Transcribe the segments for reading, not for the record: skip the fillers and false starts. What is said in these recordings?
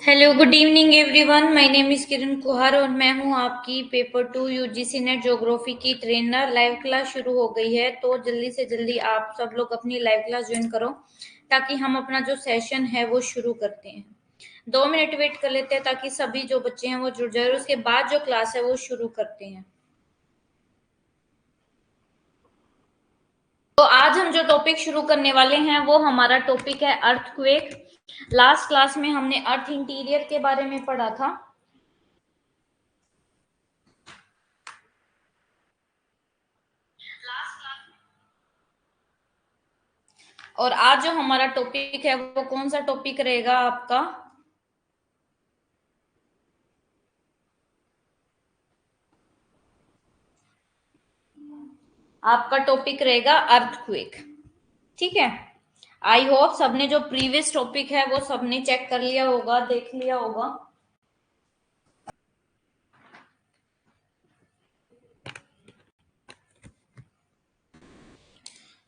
Hello, good evening everyone. My name is Kiran Kuhar और मैं हूं आपकी पेपर 2 यूजीसी नेट ज्योग्राफी की ट्रेनर। लाइव क्लास शुरू हो गई है, तो जल्दी से जल्दी आप सब लोग अपनी लाइव क्लास ज्वाइन करो ताकि हम अपना जो सेशन है वो शुरू करते हैं। 2 मिनट वेट कर लेते हैं ताकि सभी जो बच्चे हैं वो जुड़ जाए, उसके बाद जो क्लास है वो शुरू करते हैं। तो आज हम जो टॉपिक शुरू करने वाले हैं वो हमारा टॉपिक है अर्थक्वेक। लास्ट क्लास में हमने अर्थ इंटीरियर के बारे में पढ़ा था। और आज जो हमारा टॉपिक है वो कौन सा टॉपिक रहेगा आपका? आपका टॉपिक रहेगा अर्थक्वेक। ठीक है। आई होप सबने जो प्रीवियस टॉपिक है वो सबने चेक कर लिया होगा, देख लिया होगा।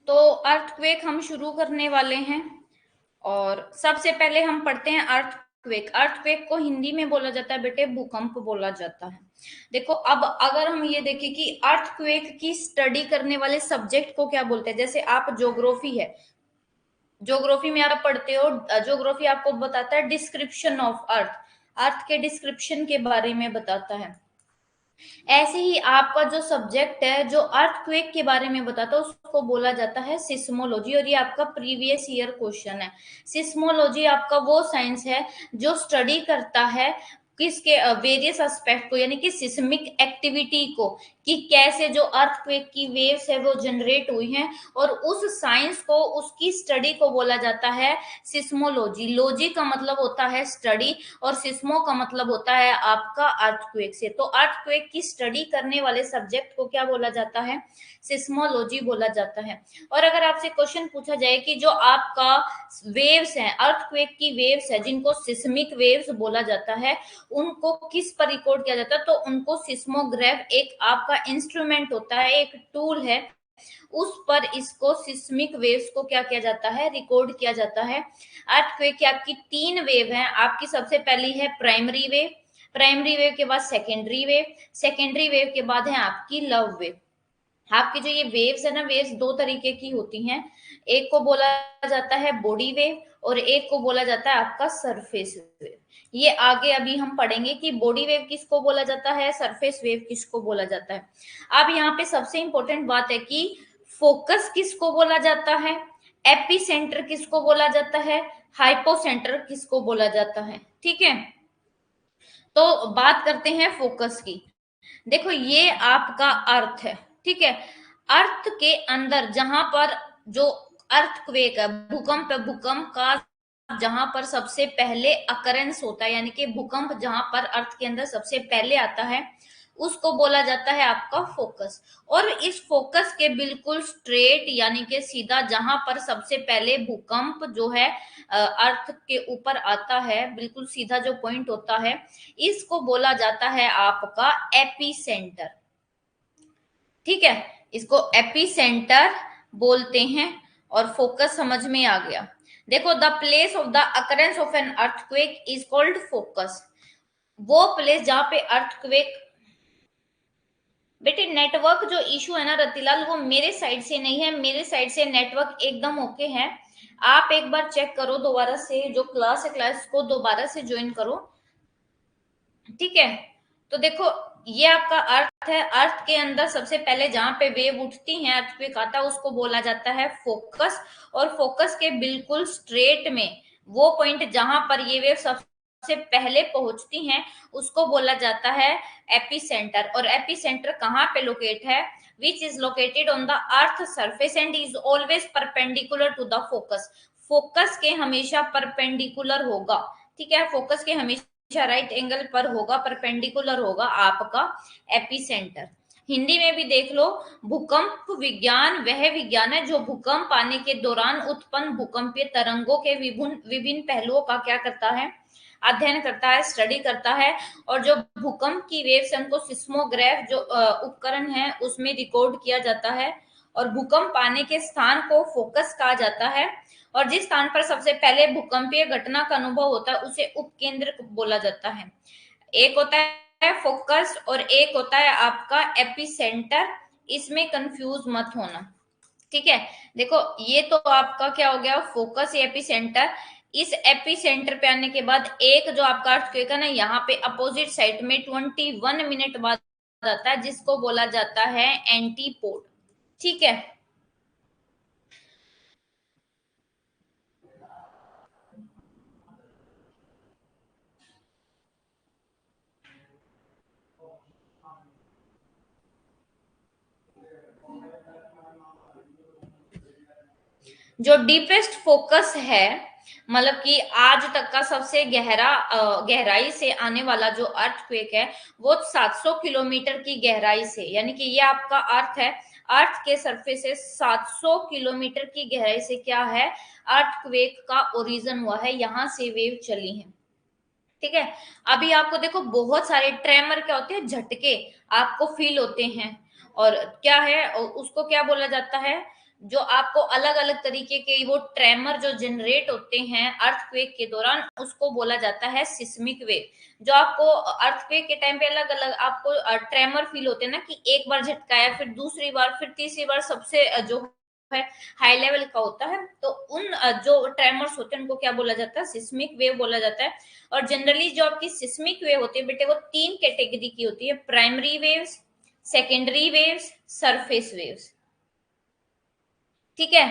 तो अर्थक्वेक हम शुरू करने वाले हैं और सबसे पहले हम पढ़ते हैं अर्थक्वेक। अर्थक्वेक को हिंदी में बोला जाता है बेटे भूकंप बोला जाता है। देखो, अब अगर हम ये देखें कि अर्थक्वेक की स्टडी करने वाले सब्जेक्ट को क्या बोलते हैं, जैसे आप ज्योग्राफी है, ज्योग्राफी में आप पढ़ते हो, ज्योग्राफी आपको बताता है डिस्क्रिप्शन ऑफ अर्थ, अर्थ के डिस्क्रिप्शन के बारे में बताता है। ऐसे ही आपका जो सब्जेक्ट है जो अर्थक्वेक के बारे में बताता है उसको बोला जाता है सिस्मोलॉजी, और ये आपका प्रीवियस ईयर क्वेश्चन है। सिस्मोलॉजी आपका वो साइंस है जो स्टडी करता है किसके वेरियस एस्पेक्ट को, यानी कि सिस्मिक एक्टिविटी को, कि कैसे जो अर्थक्वेक की वेव्स है वो जनरेट हुई हैं, और उस साइंस को, उसकी स्टडी को बोला जाता है सिस्मोलॉजी। लॉजी का मतलब होता है स्टडी और सिस्मो का मतलब होता है आपका अर्थक्वेक से। तो अर्थक्वेक की स्टडी करने वाले सब्जेक्ट को क्या बोला जाता है? सिस्मोलॉजी बोला जाता है। और अगर आपसे क्वेश्चन पूछा जाए कि जो आपका वेव्स हैं, अर्थक्वेक की वेव्स है जिनको सिस्मिक वेव्स बोला जाता है, उनको किस पर रिकॉर्ड किया जाता है, तो उनको सिस्मोग्राफ एक आपका इंस्ट्रूमेंट होता है, एक टूल है, उस पर इसको सिस्मिक वेव्स को क्या किया जाता है? रिकॉर्ड किया जाता है। अर्थक्वेक की आपकी 3 वेव हैं। आपकी सबसे पहली है प्राइमरी वेव, प्राइमरी वेव के बाद सेकेंडरी वेव, सेकेंडरी वेव के बाद है आपकी लव वेव। आपकी जो ये वेव्स है ना, वेव्स 2 तरीके की होती हैं। एक को बोला जाता है बॉडी वेव और एक को बोला जाता है आपका सरफेस वेव। ये आगे अभी हम पढ़ेंगे कि बॉडी वेव किसको बोला जाता है, सरफेस वेव किसको बोला जाता है। अब यहाँ पे सबसे इंपॉर्टेंट बात है कि फोकस किसको बोला जाता है, एपी सेंटर किसको बोला जाता है, हाइपोसेंटर किसको बोला जाता है। ठीक है, तो बात करते हैं फोकस की। देखो, ये आपका अर्थ है। ठीक है, अर्थ के अंदर जहां पर जो अर्थक्वेक है, भूकंप है, भूकंप का जहां पर सबसे पहले अकरेंस होता है, यानी कि भूकंप जहां पर अर्थ के अंदर सबसे पहले आता है, उसको बोला जाता है आपका फोकस। और इस फोकस के बिल्कुल स्ट्रेट यानी कि सीधा जहां पर सबसे पहले भूकंप जो है अर्थ के ऊपर आता है, बिल्कुल सीधा जो पॉइंट होता है, इसको बोला जाता है आपका एपी सेंटर। ठीक है, इसको एपी सेंटर बोलते हैं। और फोकस समझ में आ गया। देखो, the place of the occurrence of an earthquake is called focus. वो प्लेस जहां पे अर्थक्वेक, बेटे नेटवर्क जो इशू है ना रतिलाल, वो मेरे साइड से नहीं है, मेरे साइड से नेटवर्क एकदम ओके है। आप एक बार चेक करो दोबारा से, जो क्लास है क्लास को दोबारा से ज्वाइन करो। ठीक है, तो देखो, ये आपका अर्थ है। अर्थ के अंदर सबसे पहले जहां पे वेव उठती है, अर्थक्वेक आता है, उसको बोला जाता है फोकस। और फोकस के बिल्कुल स्ट्रेट में वो पॉइंट जहां पर ये वेव सबसे पहले पहुंचती हैं, उसको बोला जाता है एपी सेंटर। और एपी सेंटर कहाँ पे लोकेट है? Which is located on the earth surface and is always perpendicular to the focus. Focus के हमेशा परपेंडिकुलर होगा। ठीक है, फोकस के हमेशा राइट एंगल पर होगा, परपेंडिकुलर होगा आपका एपी सेंटर। हिंदी में भी देख लो, भूकंप विज्ञान वह विज्ञान है जो भूकंप आने के दौरान उत्पन्न भूकंपीय तरंगों के विभिन्न विभिन्न पहलुओं का क्या करता है? अध्ययन करता है, स्टडी करता है। और जो भूकंप की वेव्स उनको सिस्मोग्राफ जो उपकरण है उसमें रिकॉर्ड किया जाता है। और भूकंप आने के स्थान को फोकस कहा जाता है। और जिस स्थान पर सबसे पहले भूकंपीय घटना का अनुभव होता है उसे उपकेंद्र बोला जाता है। एक होता है फोकस और एक होता है आपका एपिसेंटर, इसमें कंफ्यूज मत होना, ठीक है। देखो ये तो आपका क्या हो गया, फोकस या एपिसेंटर। इस एपिसेंटर पे आने के बाद एक जो आपका अर्थक्वेक है ना, यहाँ पे अपोजिट साइड में 21 मिनट बाद आता है, जिसको बोला जाता है एंटीपोड, ठीक है। जो डीपेस्ट फोकस है, मतलब कि आज तक का सबसे गहराई से आने वाला जो अर्थक्वेक है, वो 700 किलोमीटर की गहराई से, यानी कि ये आपका अर्थ है, अर्थ के सरफेस से 700 किलोमीटर की गहराई से क्या है, अर्थक्वेक का ओरिजिन हुआ है, यहां से वेव चली है, ठीक है। अभी आपको देखो बहुत सारे ट्रेमर क्या होते हैं, झटके आपको फील होते हैं, और क्या है उसको क्या बोला जाता है, जो आपको अलग अलग तरीके के वो ट्रेमर जो जनरेट होते हैं अर्थक्वेक के दौरान, उसको बोला जाता है सिस्मिक वेव। जो आपको अर्थक्वेक के टाइम पे अलग अलग आपको ट्रेमर फील होते हैं ना, कि एक बार झटकाया, फिर दूसरी बार, फिर तीसरी बार, सबसे जो है हाई लेवल का होता है, तो उन जो ट्रेमर्स होते हैं उनको क्या बोला जाता है, सिस्मिक वेव बोला जाता है। और जनरली जो आपकी सिस्मिक वेव होती है बेटे, वो 3 कैटेगरी की होती है, primary waves, secondary waves, surface waves, ठीक है।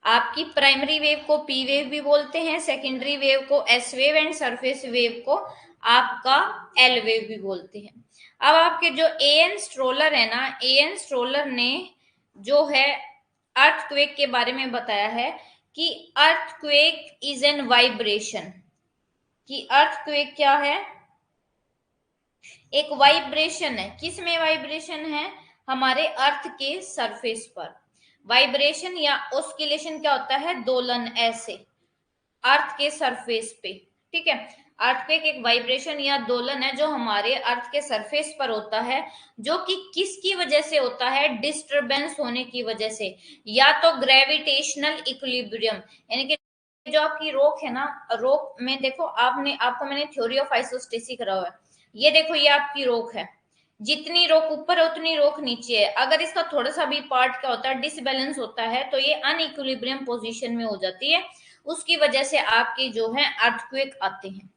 आपकी प्राइमरी वेव को पी वेव भी बोलते हैं, सेकेंडरी वेव को S wave, and surface wave को आपका एल वेव भी बोलते हैं। अब आपके जो ए एन स्ट्रोलर है ना, ए एन स्ट्रोलर ने जो है अर्थक्वेक के बारे में बताया है कि अर्थक्वेक इज एन वाइब्रेशन, कि अर्थक्वेक क्या है, एक वाइब्रेशन है। किस में वाइब्रेशन है, हमारे अर्थ के सरफेस पर। वाइब्रेशन या ऑस्किलेशन क्या होता है, दोलन ऐसे अर्थ के सरफेस पे, ठीक है। अर्थक्वेक एक वाइब्रेशन या दोलन है जो हमारे अर्थ के सरफेस पर होता है, जो कि किसकी वजह से होता है, डिस्टरबेंस होने की वजह से, या तो ग्रेविटेशनल इक्विलिब्रियम, यानी कि जो आपकी रोक है ना, रोक में देखो आपको मैंने थ्योरी ऑफ आइसोस्टेसी करा हुआ है, ये देखो ये आपकी रोक है, जितनी रोक ऊपर है उतनी रोक नीचे है। अगर इसका थोड़ा सा भी पार्ट क्या होता है, डिसबैलेंस होता है, तो ये अनइक्विलिब्रियम पोजीशन में हो जाती है, उसकी वजह से आपके जो है अर्थक्वेक आते हैं।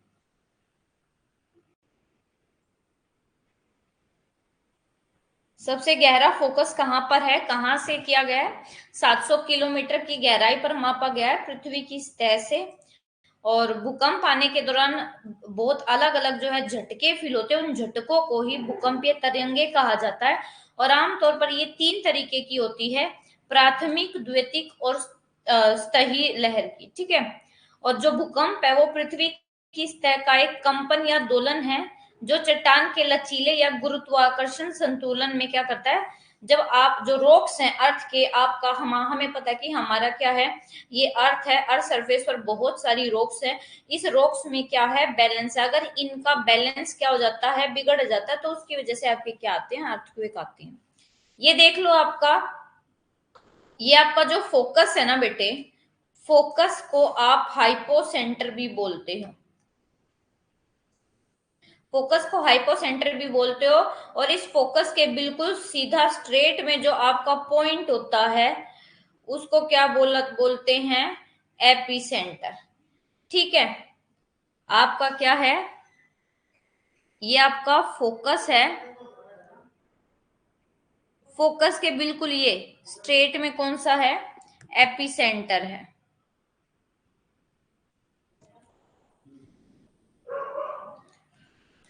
सबसे गहरा फोकस कहां पर है, कहां से किया गया है, 700 किलोमीटर की गहराई पर मापा गया है पृथ्वी की सतह से। और भूकंप आने के दौरान बहुत अलग अलग जो है झटके फील होते हैं, उन झटकों को ही भूकंपीय तरंगे कहा जाता है। और आमतौर पर ये 3 तरीके की होती है, प्राथमिक, द्वितीयक और सतही लहर की, ठीक है। और जो भूकंप है वो पृथ्वी की सतह का एक कंपन या दोलन है, जो चट्टान के लचीले या गुरुत्वाकर्षण संतुलन में क्या करता है, जब आप जो रॉक्स हैं अर्थ के, आपका हमें पता है कि हमारा क्या है, ये अर्थ है, अर्थ सरफेस पर बहुत सारी रॉक्स है, इस रॉक्स में क्या है, बैलेंस है। अगर इनका बैलेंस क्या हो जाता है, बिगड़ जाता है, तो उसकी वजह से आपके क्या आते हैं, अर्थक्वेक आते हैं। ये देख लो आपका, ये आपका जो फोकस है ना बेटे, फोकस को आप हाइपोसेंटर भी बोलते हो, फोकस को हाइपोसेंटर भी बोलते हो। और इस फोकस के बिल्कुल सीधा स्ट्रेट में जो आपका पॉइंट होता है, उसको क्या बोलते हैं, एपिसेंटर, ठीक है। आपका क्या है, ये आपका फोकस है, फोकस के बिल्कुल ये स्ट्रेट में कौन सा है, एपिसेंटर है।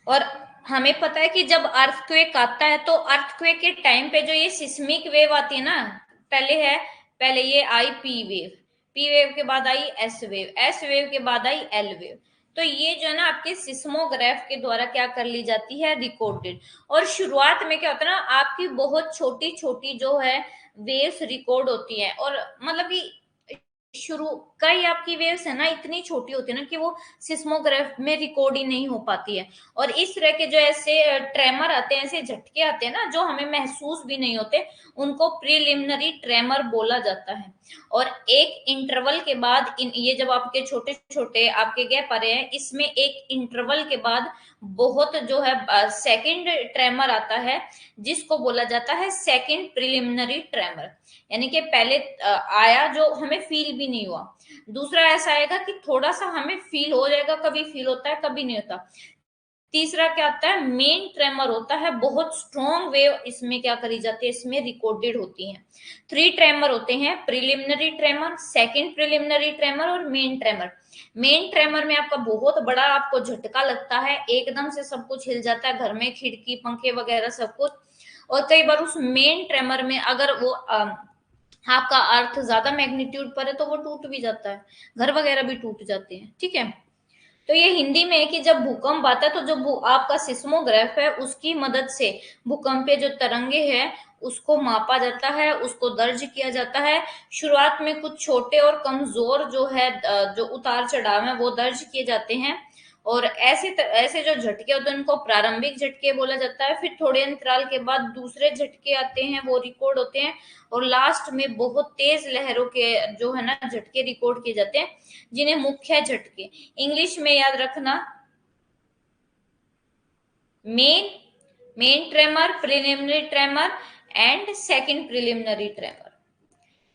और हमें पता है कि जब अर्थक्वेक आता है, तो अर्थक्वेक के टाइम पे जो ये सिस्मिक वेव आती है ना, पहले ये I P wave, P wave के बाद I S wave, S wave के बाद आई एल वेव। तो ये जो है ना आपके सिस्मोग्राफ के द्वारा क्या कर ली जाती है, रिकॉर्डेड। और शुरुआत में क्या होता है ना, आपकी बहुत छोटी छोटी जो है वेव्स रिकॉर्ड होती है, और मतलब कि शुरू, कई आपकी वेव्स है ना इतनी छोटी होती है ना कि वो सिस्मोग्राफ में रिकॉर्ड ही नहीं हो पाती है। और इस तरह के जो ऐसे ट्रेमर आते हैं, ऐसे झटके आते हैं ना जो हमें महसूस भी नहीं होते, उनको प्रीलिमिनरी ट्रेमर बोला जाता है। और एक इंटरवल के बाद ये जब आपके छोटे छोटे आपके गैप आ रहे हैं, इसमें एक इंटरवल के बाद बहुत जो है सेकंड ट्रेमर आता है, जिसको बोला जाता है सेकंड प्रिलिमिनरी ट्रेमर। यानी कि पहले आया जो हमें फील भी नहीं हुआ, दूसरा ऐसा आएगा कि थोड़ा सा हमें फील हो जाएगा, कभी फील होता है कभी नहीं होता। तीसरा क्या आता है, मेन ट्रेमर होता है, बहुत स्ट्रॉन्ग वेव इसमें क्या करी जाती है, इसमें रिकॉर्डेड होती हैं। थ्री ट्रेमर होते हैं, preliminary tremor, second preliminary tremor और मेन ट्रेमर। मेन ट्रेमर में आपका बहुत बड़ा आपको झटका लगता है, एकदम से सब कुछ हिल जाता है, घर में खिड़की पंखे वगैरह सब कुछ। और कई बार उस मेन ट्रेमर में अगर वो आपका अर्थ ज्यादा मैग्नीट्यूड पर है तो वो टूट भी जाता है, घर वगैरह भी टूट जाते हैं। ठीक है, तो ये हिंदी में है कि जब भूकंप आता है तो जो आपका सिस्मोग्राफ है उसकी मदद से भूकंपीय जो तरंगे हैं उसको मापा जाता है, उसको दर्ज किया जाता है। शुरुआत में कुछ छोटे और कमजोर जो है जो उतार चढ़ाव है वो दर्ज किए जाते हैं। और ऐसे जो झटके होते हैं उनको प्रारंभिक झटके बोला जाता है, फिर थोड़े अंतराल के बाद दूसरे झटके आते हैं, वो रिकॉर्ड होते हैं। और लास्ट में बहुत तेज लहरों के जो है ना झटके रिकॉर्ड किए जाते हैं, जिन्हें मुख्य झटके, इंग्लिश में याद रखना, main main tremor, preliminary tremor and second preliminary tremor.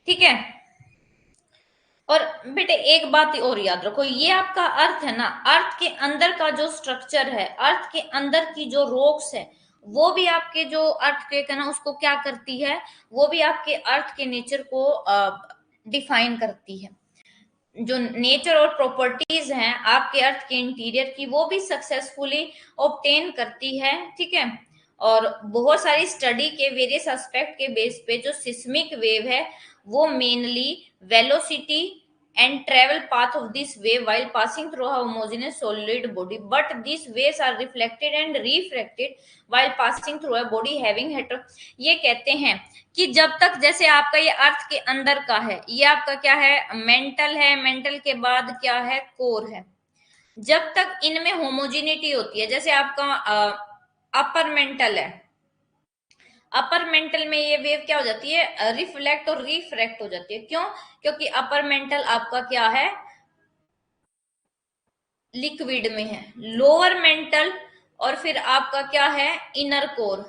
ठीक है, और बेटे एक बात और याद रखो, ये आपका अर्थ है ना, अर्थ के अंदर का जो स्ट्रक्चर है, अर्थ के अंदर की जो रॉक्स है, वो भी आपके जो अर्थ के है ना उसको क्या करती है, वो भी आपके अर्थ के नेचर को डिफाइन करती है। जो नेचर और प्रॉपर्टीज हैं आपके अर्थ के इंटीरियर की, वो भी सक्सेसफुली ऑब्टेन करती है। ठीक है, और बहुत सारी स्टडी के वेरियस एस्पेक्ट के बेस पे जो सिस्मिक वेव है वो mainly velocity and travel path of this wave while passing through a homogeneous solid body, but these waves are reflected and refracted while passing through a body having hetero। ये कहते हैं कि जब तक जैसे आपका ये अर्थ के अंदर का है, ये आपका क्या है, मेंटल है, मेंटल के बाद क्या है, कोर है। जब तक इनमें होमोजिनिटी होती है, जैसे आपका अपर मेंटल है, अपर मेंटल में ये वेव क्या हो जाती है, रिफ्लेक्ट और रिफ्रैक्ट हो जाती है। क्यों? क्योंकि अपर मेंटल आपका क्या है, लिक्विड में है। लोअर मेंटल और फिर आपका क्या है, इनर कोर,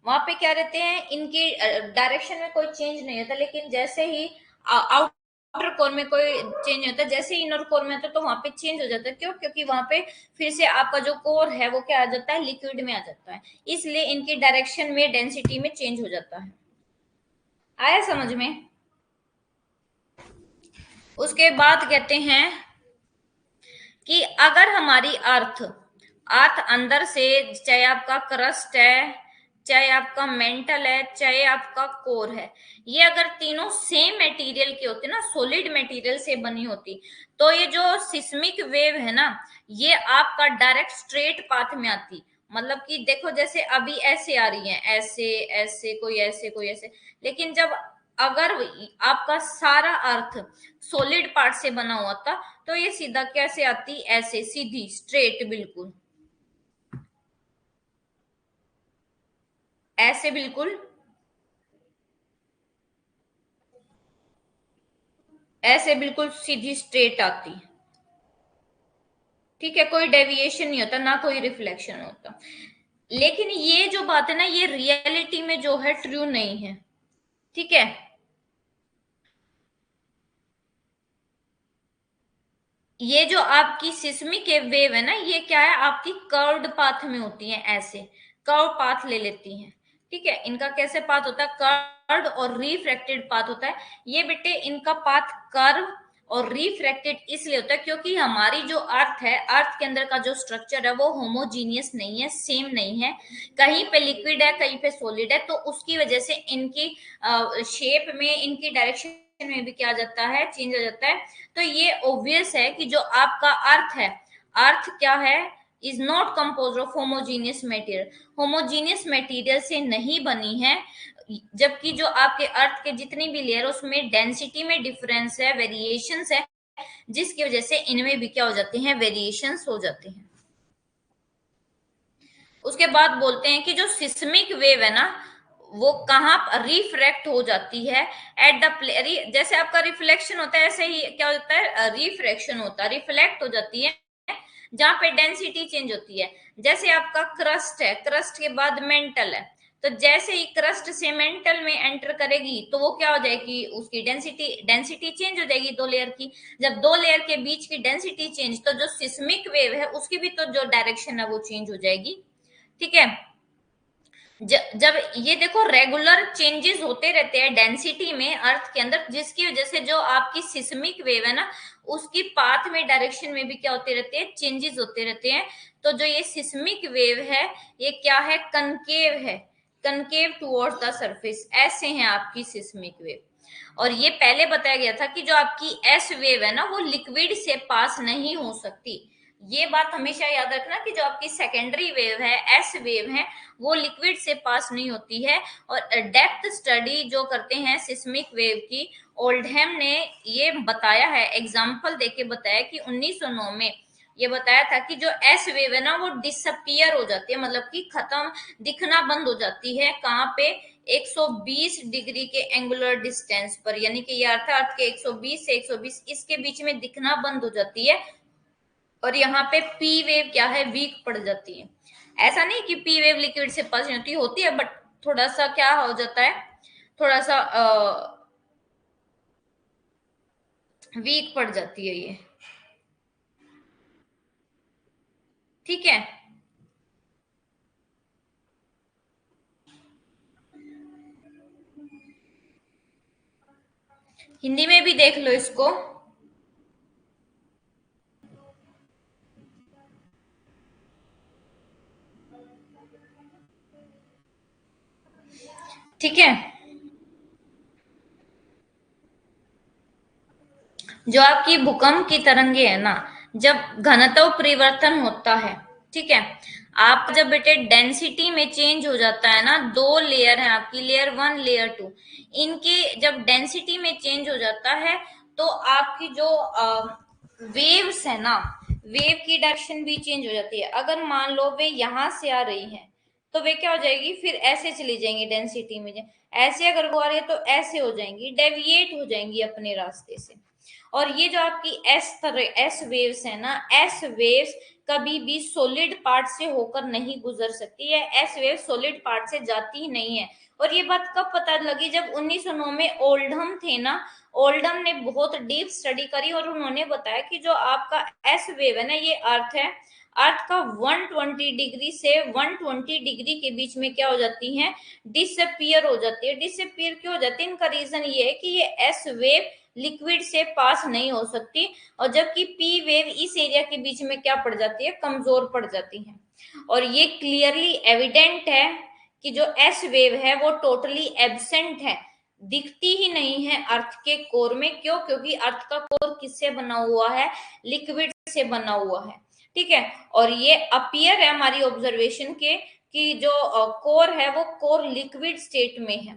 वहां पे क्या रहते हैं, इनकी डायरेक्शन में कोई चेंज नहीं होता, लेकिन जैसे ही आउटर कोर में कोई चेंज होता है, जैसे ही इनर कोर में होता है तो वहां पे चेंज हो जाता है। क्यों? क्योंकि वहां पे फिर से आपका जो कोर है वो क्या आ जाता है, लिक्विड में आ जाता है, इसलिए इनकी डायरेक्शन में, डेंसिटी में चेंज हो जाता है। आया समझ में? उसके बाद कहते हैं कि अगर हमारी अर्थ अर्थ अंदर से, चाहे आपका क्रस्ट है, चाहे आपका मेंटल है, चाहे आपका कोर है, ये अगर तीनों सेम मटेरियल के होते ना, सॉलिड मटेरियल से बनी होती, तो ये जो सिस्मिक वेव है ना, ये आपका डायरेक्ट स्ट्रेट पाथ में आती। मतलब कि देखो जैसे अभी ऐसे आ रही है, ऐसे ऐसे, कोई ऐसे कोई ऐसे, लेकिन जब अगर आपका सारा अर्थ सॉलिड पार्ट से बना हुआ था तो ये सीधा कैसे आती, ऐसे सीधी स्ट्रेट, बिल्कुल ऐसे, बिल्कुल ऐसे, बिल्कुल सीधी स्ट्रेट आती। ठीक है, कोई डेविएशन नहीं होता, ना कोई रिफ्लेक्शन होता। लेकिन ये जो बात है ना, ये रियलिटी में जो है ट्रू नहीं है। ठीक है, ये जो आपकी सिस्मिक वेव है ना, ये क्या है, आपकी कर्व्ड पाथ में होती है, ऐसे कर्व पाथ ले लेती हैं। ठीक है, इनका कैसे पाथ होता है, कर्व्ड और रिफ्रैक्टेड पाथ होता है। ये बेटे इनका पाथ कर्व और रिफ्रैक्टेड इसलिए होता है क्योंकि हमारी जो अर्थ है, अर्थ के अंदर का जो स्ट्रक्चर है वो होमोजीनियस नहीं है, सेम नहीं है, कहीं पे लिक्विड है, कहीं पे सॉलिड है, तो उसकी वजह से इनकी शेप में, इनकी डायरेक्शन में भी क्या आ जाता है, चेंज हो जाता है। तो ये ऑब्वियस है कि जो आपका अर्थ है, अर्थ क्या है, is not compose of homogeneous material, homogeneous material से नहीं बनी है। जबकि जो आपके अर्थ के जितनी भी लेयर उसमें डेंसिटी में डिफरेंस है, वेरिएशंस है, जिसकी वजह से इनमें भी क्या हो जाते हैं, वेरिएशंस हो जाते हैं। उसके बाद बोलते हैं कि जो सिस्मिक वेव है ना वो कहाँ रिफ्रैक्ट हो जाती है, एट द जैसे आपका रिफ्लेक्शन होता है ऐसे ही क्या होता है, रिफ्रैक्शन होता है, रिफ्लेक्ट हो जाती है जहां पे डेंसिटी चेंज होती है। जैसे आपका क्रस्ट है, क्रस्ट के बाद मेंटल है, तो जैसे ही क्रस्ट से मेंटल में एंटर करेगी तो वो क्या हो जाएगी, उसकी डेंसिटी डेंसिटी चेंज हो जाएगी दो लेयर की। जब दो लेयर के बीच की डेंसिटी चेंज, तो जो सिस्मिक वेव है उसकी भी तो जो डायरेक्शन है वो चेंज हो जाएगी। ठीक है। जब ये देखो रेगुलर चेंजेस होते रहते हैं डेंसिटी में अर्थ के अंदर, जिसकी वजह से जो आपकी सिस्मिक वेव है ना उसकी पाथ में डायरेक्शन में भी क्या होते रहते हैं, चेंजेस होते रहते हैं। तो जो ये सिस्मिक वेव है ये क्या है, कनकेव है, कनकेव टुवर्ड्स द सरफेस, ऐसे हैं आपकी सिस्मिक वेव। और ये पहले बताया गया था कि जो आपकी एस वेव है ना वो लिक्विड से पास नहीं हो सकती। ये बात हमेशा याद रखना कि जो आपकी सेकेंडरी वेव है, एस वेव है, वो लिक्विड से पास नहीं होती है। और डेप्थ स्टडी जो करते हैं सिस्मिक वेव की, ओल्डहैम ने ये बताया है, एग्जाम्पल देके बताया कि 1909 में ये बताया था कि जो एस वेव है ना वो डिसअपियर हो जाती है, मतलब कि खत्म, दिखना बंद हो जाती है। कहाँ पे, 120 डिग्री के एंगुलर डिस्टेंस पर, यानी कि ये अर्थ के 120 से 120 इसके बीच में दिखना बंद हो जाती है। और यहाँ पे पी वेव क्या है, वीक पड़ जाती है। ऐसा नहीं कि पी वेव लिक्विड से पास नहीं होती है, बट थोड़ा सा क्या हो जाता है, थोड़ा सा वीक पड़ जाती है ये। ठीक है। हिंदी में भी देख लो इसको। ठीक है। जो आपकी भूकंप की तरंगे है ना, जब घनत्व परिवर्तन होता है, ठीक है, आप जब बेटे डेंसिटी में चेंज हो जाता है ना, दो लेयर है आपकी, लेयर वन लेयर टू, इनके जब डेंसिटी में चेंज हो जाता है तो आपकी जो वेव्स है ना, वेव की डायरेक्शन भी चेंज हो जाती है। अगर मान लो वे यहां से आ रही है तो वे क्या हो जाएगी, फिर ऐसे चली जाएंगी डेंसिटी में, ऐसे अगर वो आ रही है तो ऐसे हो जाएंगी, डेविएट हो जाएंगी अपने रास्ते से। और ये जो आपकी एस वेव्स है ना, एस वेव्स कभी भी सॉलिड पार्ट से होकर नहीं गुजर सकती है, एस वेव सॉलिड पार्ट से जाती ही नहीं है। और ये बात कब पता लगी, जब 1909 में ओल्डहम थे ना, ओल्डहम ने बहुत डीप स्टडी करी और उन्होंने बताया कि जो आपका एस वेव है ना, ये अर्थ है, अर्थ का 120 डिग्री से 120 डिग्री के बीच में क्या हो जाती है, डिसअपियर हो जाती है। डिसअपियर क्यों हो जाती है, इनका रीजन ये है कि ये एस वेव लिक्विड से पास नहीं हो सकती, और जबकि पी वेव इस एरिया के बीच में क्या पड़ जाती है, कमजोर पड़ जाती है। और ये क्लियरली एविडेंट है कि जो एस वेव है वो टोटली एब्सेंट है, दिखती ही नहीं है अर्थ के कोर में। क्यों, क्योंकि अर्थ का कोर किससे बना हुआ है, लिक्विड से बना हुआ है। ठीक है। और ये अपीयर है हमारी ऑब्जर्वेशन के कि जो कोर है वो कोर लिक्विड स्टेट में है।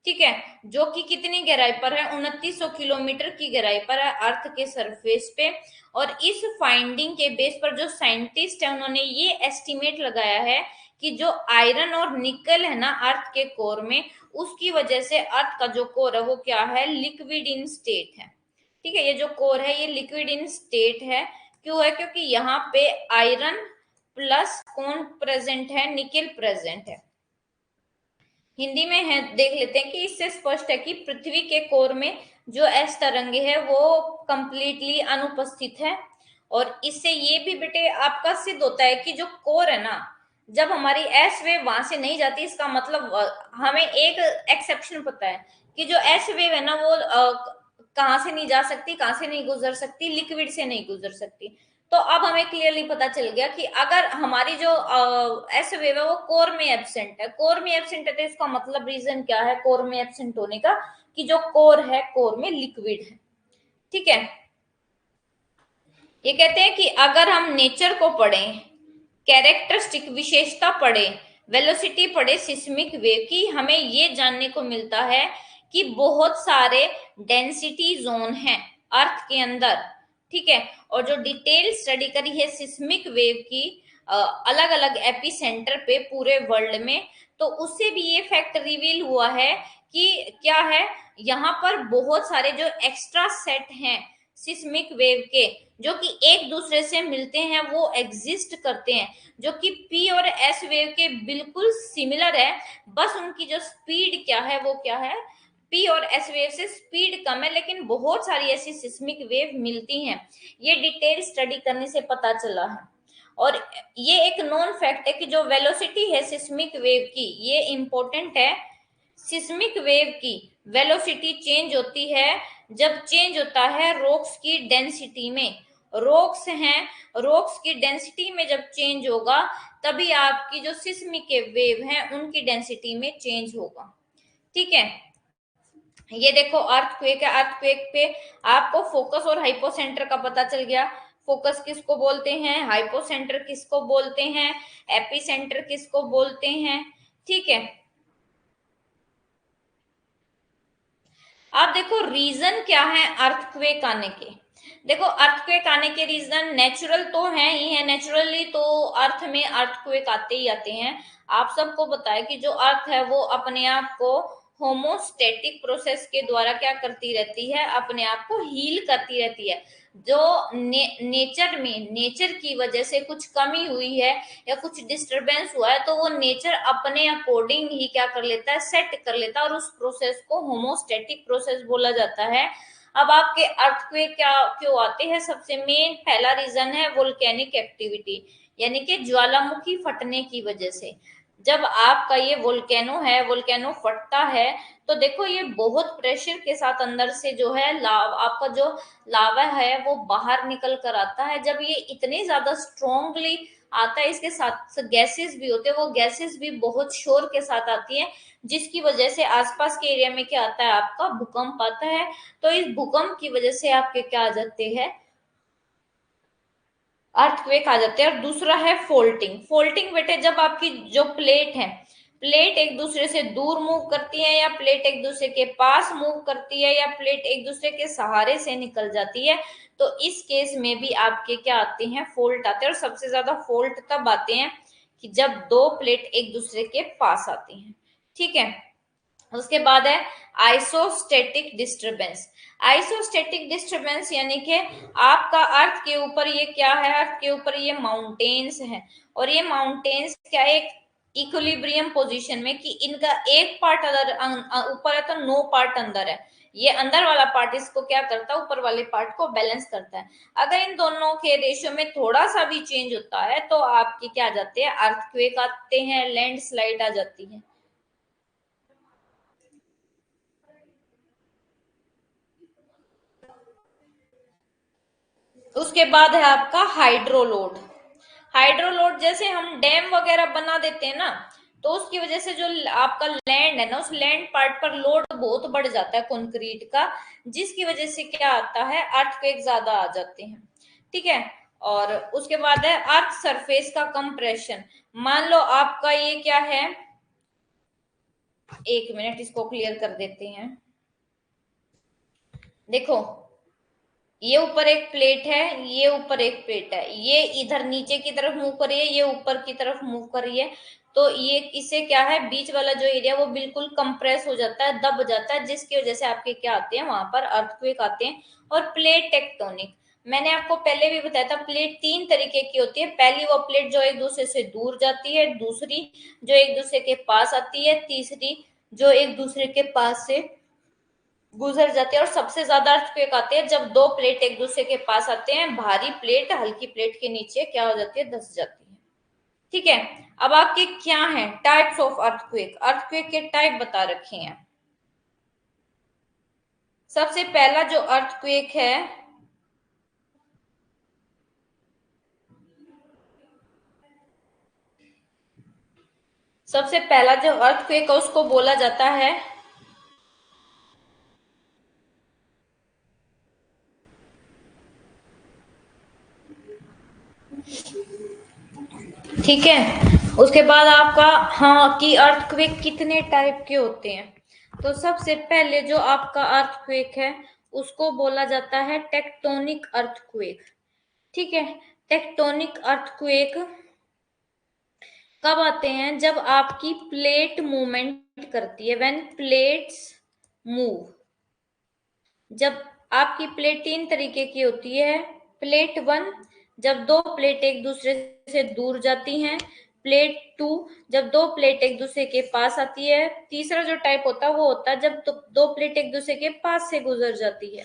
ठीक है। जो कि कितनी गहराई पर है, 2900 किलोमीटर की गहराई पर है अर्थ के सरफेस पे। और इस फाइंडिंग के बेस पर जो साइंटिस्ट है उन्होंने ये एस्टिमेट लगाया है कि जो आयरन और निकल है ना अर्थ के कोर में, उसकी वजह से अर्थ का जो कोर है वो क्या है, लिक्विड इन स्टेट है। ठीक है। ये जो कोर है ये लिक्विड इन स्टेट है। क्यों है, क्योंकि यहाँ पे आयरन प्लस कौन प्रेजेंट है, निकेल प्रेजेंट है। हिंदी में है देख लेते हैं कि इससे स्पष्ट है कि पृथ्वी के कोर में जो एस तरंगे है वो कंप्लीटली अनुपस्थित है। और इससे ये भी बेटे आपका सिद्ध होता है कि जो कोर है ना, जब हमारी एस वेव वहां से नहीं जाती, इसका मतलब हमें एक एक्सेप्शन पता है कि जो एस वेव है ना वो कहाँ से नहीं जा सकती, कहाँ से नहीं गुजर सकती, लिक्विड से नहीं गुजर सकती। तो अब हमें क्लियरली पता चल गया कि अगर हमारी जो एस वेव है वो कोर में एब्सेंट है, कोर में एब्सेंट है, तो इसका मतलब रीजन क्या है कोर में एब्सेंट होने का, कि जो कोर है कोर में लिक्विड है। ठीक है। ये कहते हैं कि अगर हम नेचर को पढ़ें, कैरेक्टरिस्टिक विशेषता पढ़ें, वेलोसिटी पढ़े सिस्मिक वेव की, हमें ये जानने को मिलता है कि बहुत सारे डेंसिटी जोन हैं अर्थ के अंदर, ठीक है। और जो डिटेल स्टडी करी है सिस्मिक वेव की अलग अलग एपी सेंटर पे पूरे वर्ल्ड में, तो उससे भी ये फैक्ट रिवील हुआ है कि क्या है, यहाँ पर बहुत सारे जो एक्स्ट्रा सेट हैं सिस्मिक वेव के, जो कि एक दूसरे से मिलते हैं, वो एग्जिस्ट करते हैं, जो कि पी और एस वेव के बिल्कुल सिमिलर है। बस उनकी जो स्पीड क्या है, वो क्या है, पी और एस वेव से स्पीड कम है, लेकिन बहुत सारी ऐसी सिस्मिक वेव मिलती हैं। ये डिटेल स्टडी करने से पता चला है। और ये एक नॉन फैक्ट है कि जो वेलोसिटी है सिस्मिक वेव की, ये इंपॉर्टेंट है। सिस्मिक वेव की वेलोसिटी चेंज होती है जब चेंज होता है रॉक्स की डेंसिटी में। रॉक्स हैं, रॉक्स की डेंसिटी में जब चेंज होगा, तभी आपकी जो सिस्मिक वेव हैं उनकी डेंसिटी में चेंज होगा, ठीक है। ये देखो अर्थक्वेक है, अर्थक्वेक पे आपको फोकस और हाइपोसेंटर का पता चल गया। फोकस किसको बोलते हैं, हाइपोसेंटर किसको बोलते हैं, एपिसेंटर किसको बोलते हैं, ठीक है। अब देखो रीजन क्या है अर्थक्वेक आने के। देखो अर्थक्वेक आने के रीजन नेचुरल तो है ही है, नेचुरली तो अर्थ में अर्थक्वेक आते ही आते हैं। आप सबको पता है कि जो अर्थ है वो अपने आप को होमोस्टैटिक प्रोसेस के द्वारा क्या करती रहती है, अपने आप को हील करती रहती है। जो नेचर में, नेचर की वजह से कुछ कमी हुई है या कुछ डिस्टरबेंस हुआ है, तो वो नेचर अपने अकॉर्डिंग ही क्या कर लेता है, सेट कर लेता है, और उस प्रोसेस को होमोस्टैटिक प्रोसेस बोला जाता है। अब आपके अर्थक्वेक क्या क्यों आते हैं, सबसे मेन पहला रीजन है वोल्केनिक एक्टिविटी, यानी कि ज्वालामुखी फटने की वजह से। जब आपका ये वोल्केनो है, वोल्केनो फटता है, तो देखो ये बहुत प्रेशर के साथ अंदर से जो है आपका जो लावा है वो बाहर निकल कर आता है। जब ये इतनी ज्यादा स्ट्रोंगली आता है, इसके साथ गैसेस भी होते हैं, वो गैसेस भी बहुत शोर के साथ आती है, जिसकी वजह से आसपास के एरिया में क्या आता है, आपका भूकंप आता है। तो इस भूकंप की वजह से आपके क्या आ जाते हैं, अर्थक्वेक आ जाते हैं। और दूसरा है फोल्टिंग। फोल्टिंग बेटे जब आपकी जो प्लेट है, प्लेट एक दूसरे से दूर मूव करती है, या प्लेट एक दूसरे के पास मूव करती है, या प्लेट एक दूसरे के सहारे से निकल जाती है, तो इस केस में भी आपके क्या आते हैं, फोल्ट आते हैं। और सबसे ज्यादा फोल्ट तब आते हैं कि जब दो प्लेट एक दूसरे के पास आती हैं, ठीक है। उसके बाद है आइसोस्टेटिक डिस्टरबेंस। आइसोस्टेटिक डिस्टरबेंस यानी कि आपका अर्थ के ऊपर ये क्या है, अर्थ के ऊपर ये माउंटेन्स हैं, और ये माउंटेन्स क्या है, एक इक्विलिब्रियम पोजीशन में, कि इनका एक पार्ट अगर ऊपर है तो नो पार्ट अंदर है। ये अंदर वाला पार्ट इसको क्या करता है, ऊपर वाले पार्ट को बैलेंस करता है। अगर इन दोनों के रेशियो में थोड़ा सा भी चेंज होता है, तो आपके क्या आ जाते हैं, अर्थक्वेक आते हैं, लैंडस्लाइड आ जाती है। उसके बाद है आपका हाइड्रोलोड। हाइड्रोलोड जैसे हम डैम वगैरह बना देते हैं ना, तो उसकी वजह से जो आपका लैंड है ना, उस लैंड पार्ट पर लोड बहुत बढ़ जाता है कंक्रीट का, जिसकी वजह से क्या आता है, अर्थक्वेक ज्यादा आ जाते हैं, ठीक है। और उसके बाद है अर्थ सरफेस का कंप्रेशन। मान लो आपका ये क्या है, एक मिनट इसको क्लियर कर देते हैं। देखो ये ऊपर एक प्लेट है, ये ऊपर एक प्लेट है, ये इधर नीचे की तरफ मूव कर रही है, ये ऊपर की तरफ मूव कर रही है। तो ये इससे क्या है, बीच वाला जो एरिया वो बिल्कुल कंप्रेस हो जाता है, दब जाता है, जिसकी वजह से आपके क्या आते हैं, वहां पर अर्थक्वेक आते हैं। और प्लेट टेक्टोनिक, मैंने आपको पहले भी बताया था, प्लेट तीन तरीके की होती है। पहली वो प्लेट जो एक दूसरे से दूर जाती है, दूसरी जो एक दूसरे के पास आती है, तीसरी जो एक दूसरे के पास से गुजर जाते हैं। और सबसे ज्यादा अर्थक्वेक आते हैं जब दो प्लेट एक दूसरे के पास आते हैं, भारी प्लेट हल्की प्लेट के नीचे क्या हो जाती है, धस जाती है, ठीक है। अब आपके क्या है टाइप्स ऑफ अर्थक्वेक, अर्थक्वेक के टाइप बता रखे हैं। सबसे पहला जो अर्थक्वेक है, सबसे पहला जो अर्थक्वेक है उसको बोला जाता है, ठीक है, उसके बाद आपका, हाँ, कि अर्थक्वेक कितने टाइप के होते हैं। तो सबसे पहले जो आपका अर्थक्वेक है उसको बोला जाता है टेक्टोनिक अर्थक्वेक। ठीक है, टेक्टोनिक अर्थक्वेक कब आते हैं? जब आपकी प्लेट मूवमेंट करती है, व्हेन प्लेट्स मूव। जब आपकी प्लेट तीन तरीके की होती है। प्लेट वन, जब दो प्लेट एक दूसरे से दूर जाती हैं। प्लेट टू, जब दो प्लेट एक दूसरे के पास आती है। तीसरा जो टाइप होता है वो होता है जब दो प्लेट एक दूसरे के पास से गुजर जाती है।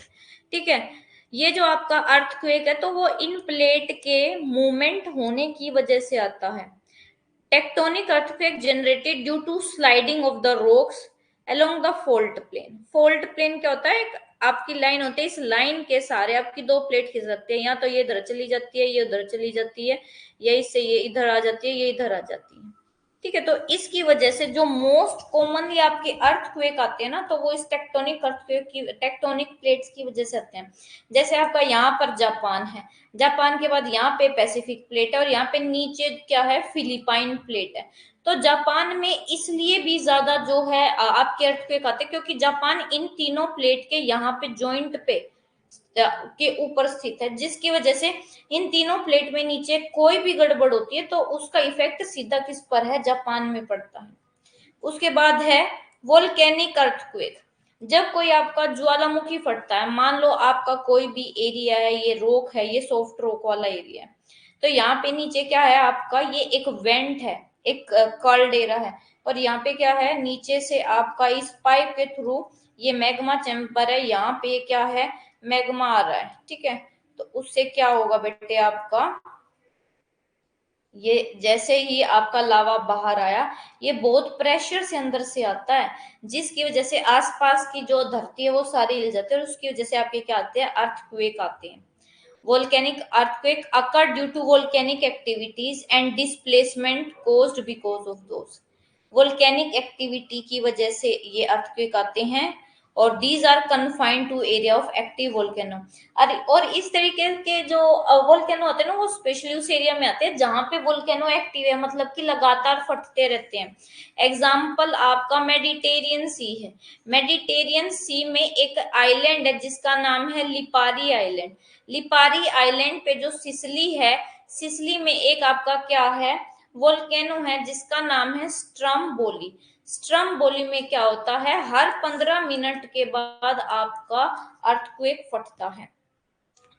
ठीक है, ये जो आपका अर्थक्वेक है तो वो इन प्लेट के मूवमेंट होने की वजह से आता है। Tectonic earthquake generated due to sliding of the rocks along the fault plane। fault plane क्या होता है? एक आपकी लाइन होती है, इस लाइन के सहारे आपकी दो प्लेट खिंच सकती है, या तो ये इधर चली जाती है, ये उधर चली जाती है, या इससे ये इधर आ जाती है, ये इधर आ जाती है। ठीक है, तो इसकी वजह से जो मोस्ट कॉमनली आपके अर्थक्वेक आते हैं ना, तो वो इस टेक्टोनिक अर्थक्वेक की, टेक्टोनिक प्लेट्स की वजह से आते हैं। जैसे आपका यहाँ पर जापान है, जापान के बाद यहाँ पे पैसिफिक प्लेट है, और यहाँ पे नीचे क्या है? फिलिपाइन प्लेट है। तो जापान में इसलिए भी ज्यादा जो है आपके अर्थक्वेक आते हैं, क्योंकि जापान इन तीनों प्लेट के यहाँ पे जॉइंट पे के ऊपर स्थित है, जिसकी वजह से इन तीनों प्लेट में नीचे कोई भी गड़बड़ होती है तो उसका इफेक्ट सीधा किस पर है? जापान में पड़ता है। उसके बाद है वोल्केनिक अर्थक्वेक। जब कोई आपका ज्वालामुखी फटता है, मान लो आपका कोई भी एरिया है, ये रॉक है, ये सॉफ्ट रॉक वाला एरिया है, तो यहाँ पे नीचे क्या है आपका? ये एक वेंट है, एक कॉल्डेरा है, और यहाँ पे क्या है? नीचे से आपका इस पाइप के थ्रू ये मैग्मा चैम्बर है, यहाँ पे क्या है? मैग्मा आ रहा है। ठीक है, तो उससे क्या होगा बेटे? आपका ये जैसे ही आपका लावा बाहर आया, ये बहुत प्रेशर से अंदर से आता है, जिसकी वजह से आसपास की जो धरती है वो सारी हिल जाती है, और उसकी वजह से आपके क्या आते हैं? अर्थक्वेक आते हैं। volcanic earthquake occur due to volcanic activities and displacement caused because of those। volcanic activity की वजह से ये earthquake आते हैं, और these are confined to area of active volcano। और इस तरीके के जो वोल्केनो होते हैं ना, वो स्पेशली उस एरिया में आते हैं जहां पे वोल्केनो एक्टिव है, मतलब कि लगातार फटते रहते हैं। एग्जाम्पल आपका मेडिटेरियन सी है। मेडिटेरियन सी में एक आइलैंड है जिसका नाम है लिपारी आइलैंड। लिपारी आइलैंड पे जो सिसली है, सिसली में एक आपका क्या है? वोल्केनो है जिसका नाम है स्ट्रम्बोली। स्ट्रम्बोली में क्या होता है? हर 15 मिनट के बाद आपका अर्थक्वेक फटता है।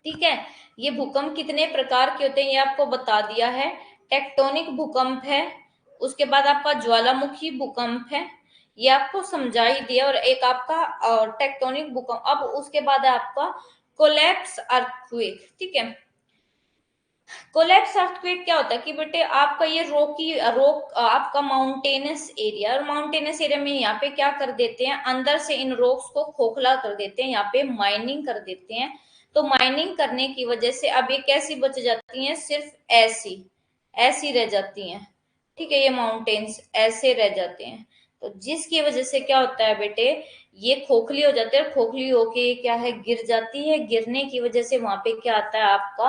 ठीक है, ये भूकंप कितने प्रकार के होते हैं ये आपको बता दिया है। टेक्टोनिक भूकंप है, उसके बाद आपका ज्वालामुखी भूकंप है, ये आपको समझा ही दिया, और एक आपका टेक्टोनिक भूकंप। अब उसके बाद है आपका कोलैप्स अर्थक्वेक। ठीक है, कोलैप्स अर्थक्वेक क्या होता है कि बेटे आपका ये रोक आपका माउंटेनस एरिया, और माउंटेनस एरिया में यहाँ पे क्या कर देते हैं? अंदर से इन रॉक्स को खोखला कर देते हैं, यहाँ पे माइनिंग कर देते हैं। तो माइनिंग करने की वजह से अब ये कैसी बच जाती हैं? सिर्फ ऐसी ऐसी रह जाती हैं। ठीक है, ये माउंटेन्स ऐसे रह जाते हैं, तो जिसकी वजह से क्या होता है बेटे? ये खोखली हो जाती है, और खोखली होके क्या है? गिर जाती है। गिरने की वजह से वहां पे क्या आता है? आपका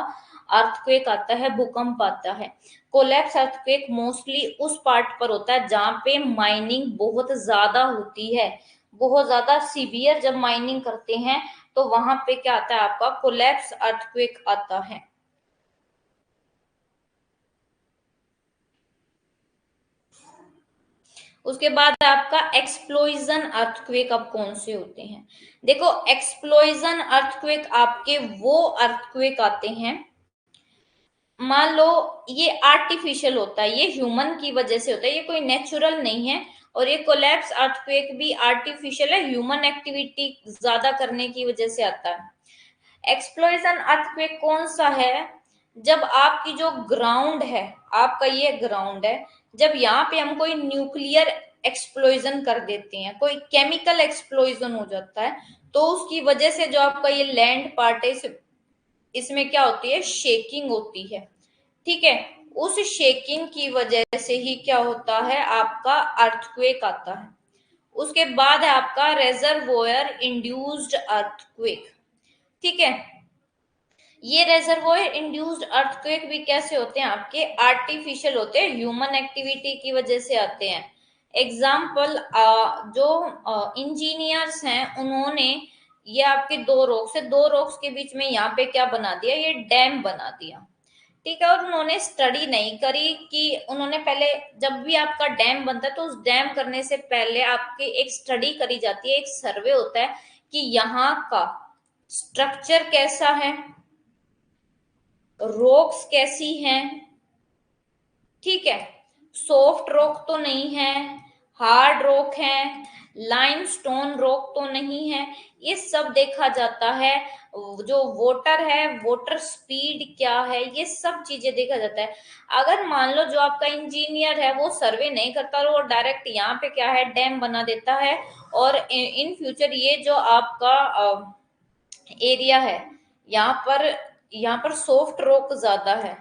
अर्थक्वेक आता है, भूकंप आता है। कोलैप्स अर्थक्वेक मोस्टली उस पार्ट पर होता है जहां पे माइनिंग बहुत ज्यादा होती है, बहुत ज्यादा सीवियर जब माइनिंग करते हैं तो वहां पे क्या आता है? आपका कोलैप्स अर्थक्वेक आता है। उसके बाद आपका एक्सप्लोजन अर्थक्वेक अब कौन से होते हैं? देखो, एक्सप्लोजन अर्थक्वेक आपके वो अर्थक्वेक आते हैं, मान लो ये आर्टिफिशियल होता है, ये ह्यूमन की वजह से होता है, ये कोई नेचुरल नहीं है। और ये कोलैप्स अर्थक्वेक भी आर्टिफिशियल है, ह्यूमन एक्टिविटी ज्यादा करने की वजह से आता है। एक्सप्लोजन अर्थक्वेक कौन सा है? जब आपकी जो ग्राउंड है, आपका ये ग्राउंड है, जब यहाँ पे हम कोई न्यूक्लियर एक्सप्लोजन कर देते हैं, कोई केमिकल एक्सप्लोजन हो जाता है, तो उसकी वजह से जो आपका ये लैंड पार्ट है, इसमें क्या होती है? शेकिंग होती है। ठीक है, उस शेकिंग की वजह से ही क्या होता है? आपका अर्थक्वेक आता है। उसके बाद है आपका रेजर्वोयर इंड्यूस्ड अर्थक्वेक। ठीक है, ये रेजर्वोयर इंड्यूस्ड अर्थक्वेक भी कैसे होते हैं आपके, आर्टिफिशियल होते हैं, ह्यूमन एक्टिविटी की वजह से आते हैं। एग्जाम्पल, जो इंजीनियर्स हैं उन्होंने ये आपके दो रॉक्स के बीच में यहाँ पे क्या बना दिया, ये डैम बना दिया, ठीक है। और उन्होंने स्टडी नहीं करी कि उन्होंने पहले, जब भी आपका डैम बनता है तो उस डैम करने से पहले आपकी एक स्टडी करी जाती है, एक सर्वे होता है कि यहाँ का स्ट्रक्चर कैसा है, रॉक्स कैसी हैं, ठीक है, सॉफ्ट रॉक तो नहीं है, हार्ड रॉक है, लाइमस्टोन रॉक तो नहीं है, ये सब देखा जाता है। जो वाटर है, वाटर स्पीड क्या है, ये सब चीजें देखा जाता है। अगर मान लो जो आपका इंजीनियर है वो सर्वे नहीं करता और वो डायरेक्ट यहाँ पे क्या है, डैम बना देता है, और इन फ्यूचर ये जो आपका एरिया है, यहाँ पर सॉफ्ट रॉक ज्यादा है,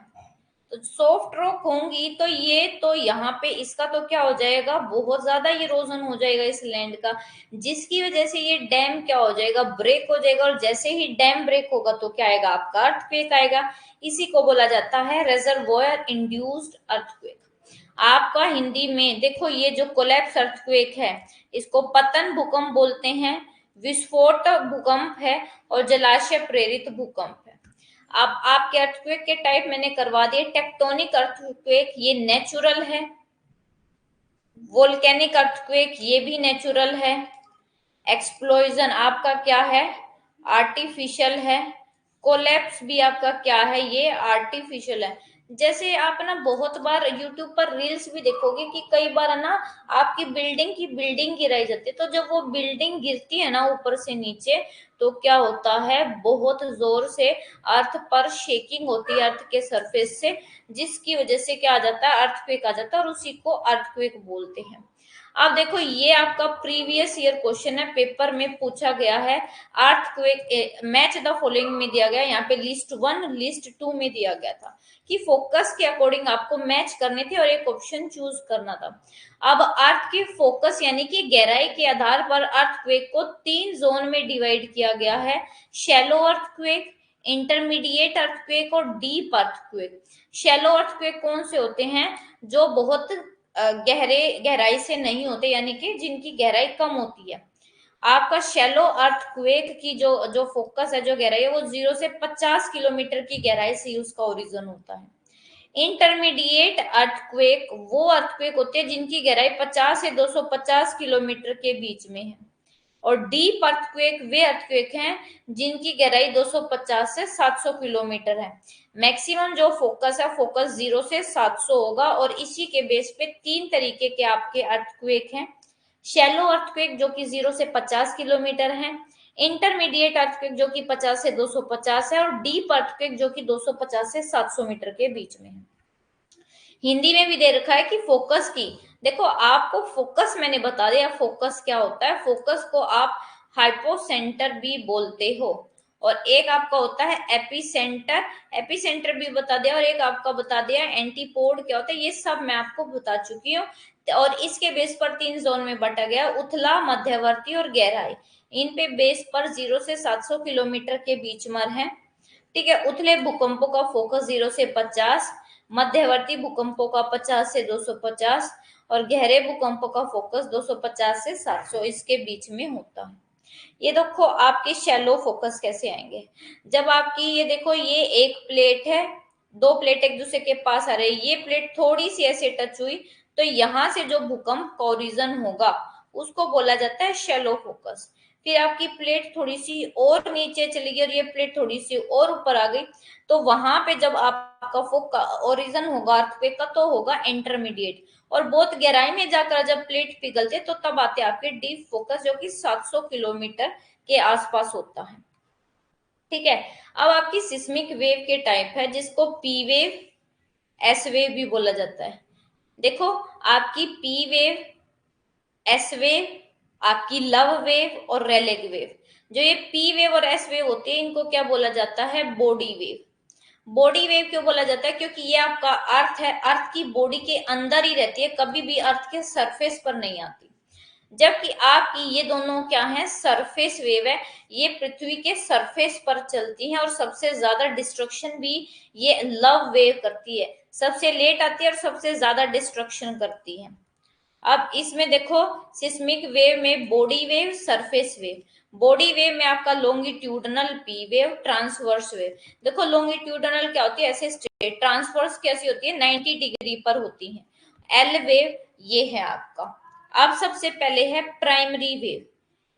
तो सॉफ्ट रॉक होंगी तो ये तो यहाँ पे इसका तो क्या हो जाएगा, बहुत ज्यादा इरोजन हो जाएगा इस लैंड का, जिसकी वजह से ये डैम क्या हो जाएगा, ब्रेक हो जाएगा। और जैसे ही डैम ब्रेक होगा तो क्या आएगा, आपका अर्थक्वेक आएगा। इसी को बोला जाता है रेजर्वोयर इंड्यूस्ड अर्थक्वेक। आपका हिंदी में देखो, ये जो कोलैप्स अर्थक्वेक है इसको पतन भूकंप बोलते हैं, विस्फोट भूकंप है, और जलाशय प्रेरित भूकंप है। अब आपके अर्थक्वेक के टाइप मैंने करवा दिए। टेक्टोनिक अर्थक्वेक ये नेचुरल है, वोल्केनिक अर्थक्वेक ये भी नेचुरल है, एक्सप्लोजन आपका क्या है, आर्टिफिशियल है, कोलैप्स भी आपका क्या है, ये आर्टिफिशियल है। जैसे आप ना बहुत बार यूट्यूब पर रील्स भी देखोगे कि कई बार ना आपकी बिल्डिंग गिराई जाती है, तो जब वो बिल्डिंग गिरती है ना ऊपर से नीचे, तो क्या होता है, बहुत जोर से अर्थ पर शेकिंग होती है, अर्थ के सरफेस से, जिसकी वजह से क्या आ जाता है, अर्थक्वेक आ जाता है, और उसी को अर्थक्वेक बोलते हैं। अब देखो, ये आपका प्रीवियस ईयर क्वेश्चन है, पेपर में पूछा गया है। अर्थक्वेक मैच द फॉलोइंग में दिया गया, यहाँ पे लिस्ट 1 लिस्ट 2 में दिया गया था कि फोकस के अकॉर्डिंग आपको मैच करने थे और एक ऑप्शन चूज करना था। अब अर्थ की फोकस यानी कि गहराई के आधार पर अर्थक्वेक को 3 जोन में डिवाइड किया गया है, शैलो अर्थक्वेक, इंटरमीडिएट अर्थक्वेक और डीप अर्थक्वेक। शैलो अर्थक्वेक कौन से होते हैं, जो बहुत गहराई से नहीं होते, यानी कि जिनकी गहराई कम होती है। आपका शैलो अर्थक्वेक की जो जो फोकस है, जो गहराई है, वो 0 से 50 किलोमीटर की गहराई से उसका ओरिजिन होता है। इंटरमीडिएट अर्थक्वेक वो अर्थक्वेक होते हैं जिनकी गहराई 50 से 250 किलोमीटर के बीच में है। और डीप अर्थक्वेक वे अर्थक्वेक हैं जिनकी गहराई 250 से 700 किलोमीटर है। मैक्सिमम जो फोकस है, फोकस 0 से 700 होगा, और इसी के बेस पे 3 तरीके के आपके अर्थक्वेक हैं। शैलो अर्थक्वेक जो कि 0 से 50 किलोमीटर है, इंटरमीडिएट अर्थक्वेक जो कि 50 से 250 है, और डीप अर्थक्वेक जो कि 250 से 700 मीटर के बीच में है। हिंदी में भी दे रखा है कि फोकस की, देखो आपको फोकस मैंने बता दिया, फोकस क्या होता है, फोकस को आप हाइपोसेंटर भी बोलते हो, और एक आपका होता है एपिसेंटर, एपिसेंटर भी बता दिया, और एक आपका बता दिया एंटीपोड क्या होता है, ये सब मैं आपको बता चुकी हूँ। और इसके बेस पर 3 जोन में बटा गया, उथला, मध्यवर्ती और गहराई। इन पे बेस पर 0 से 700 किलोमीटर के बीच में है, ठीक है। उथले भूकंपों का फोकस 0 से 50, मध्यवर्ती भूकंपों का 50 से 250, और गहरे भूकंपों का फोकस 250 से 700 इसके बीच में होता है। ये देखो आपके शैलो फोकस कैसे आएंगे, जब आपकी ये देखो, ये एक प्लेट है, 2 प्लेट एक दूसरे के पास आ रहे, ये प्लेट थोड़ी सी ऐसे टच हुई, तो यहां से जो भूकंप का ओरिजन होगा उसको बोला जाता है शैलो फोकस। फिर आपकी प्लेट थोड़ी सी और नीचे चली गई और ये प्लेट थोड़ी सी और ऊपर आ गई, तो वहां पे जब आपका फोकस ओरिजन होगा अर्थक्वेक का, तो होगा इंटरमीडिएट। और बहुत गहराई में जाकर जब प्लेट पिघलते तो तब आते आपके डीप फोकस, जो कि 700 किलोमीटर के आसपास होता है, ठीक है। अब आपकी सिस्मिक वेव के टाइप है, जिसको पी वेव, एस वेव भी बोला जाता है। देखो, आपकी पी वेव, एस वेव, आपकी लव वेव और रेलेग वेव, जो ये पी वेव और एस वेव होती है, इनको क्या बोला जाता है, बॉडी वेव। बॉडी वेव क्यों बोला जाता है, क्योंकि ये आपका अर्थ है, अर्थ की बॉडी के अंदर ही रहती है, कभी भी अर्थ के सरफेस पर नहीं आती। जबकि आपकी ये दोनों क्या है, सरफेस वेव है, ये पृथ्वी के सरफेस पर चलती हैं और सबसे ज्यादा डिस्ट्रक्शन भी ये लव वेव करती है, सबसे लेट आती है और सबसे ज्यादा डिस्ट्रक्शन करती है। अब इसमें देखो, सिस्मिक वेव में body wave, surface wave. Body wave में आपका longitudinal P wave, transverse wave. देखो लॉन्गिट्यूडनल क्या होती है, ऐसे स्ट्रेट, ट्रांसवर्स कैसी होती है, 90 डिग्री पर होती है। एल वेव ये है आपका। अब सबसे पहले है प्राइमरी वेव।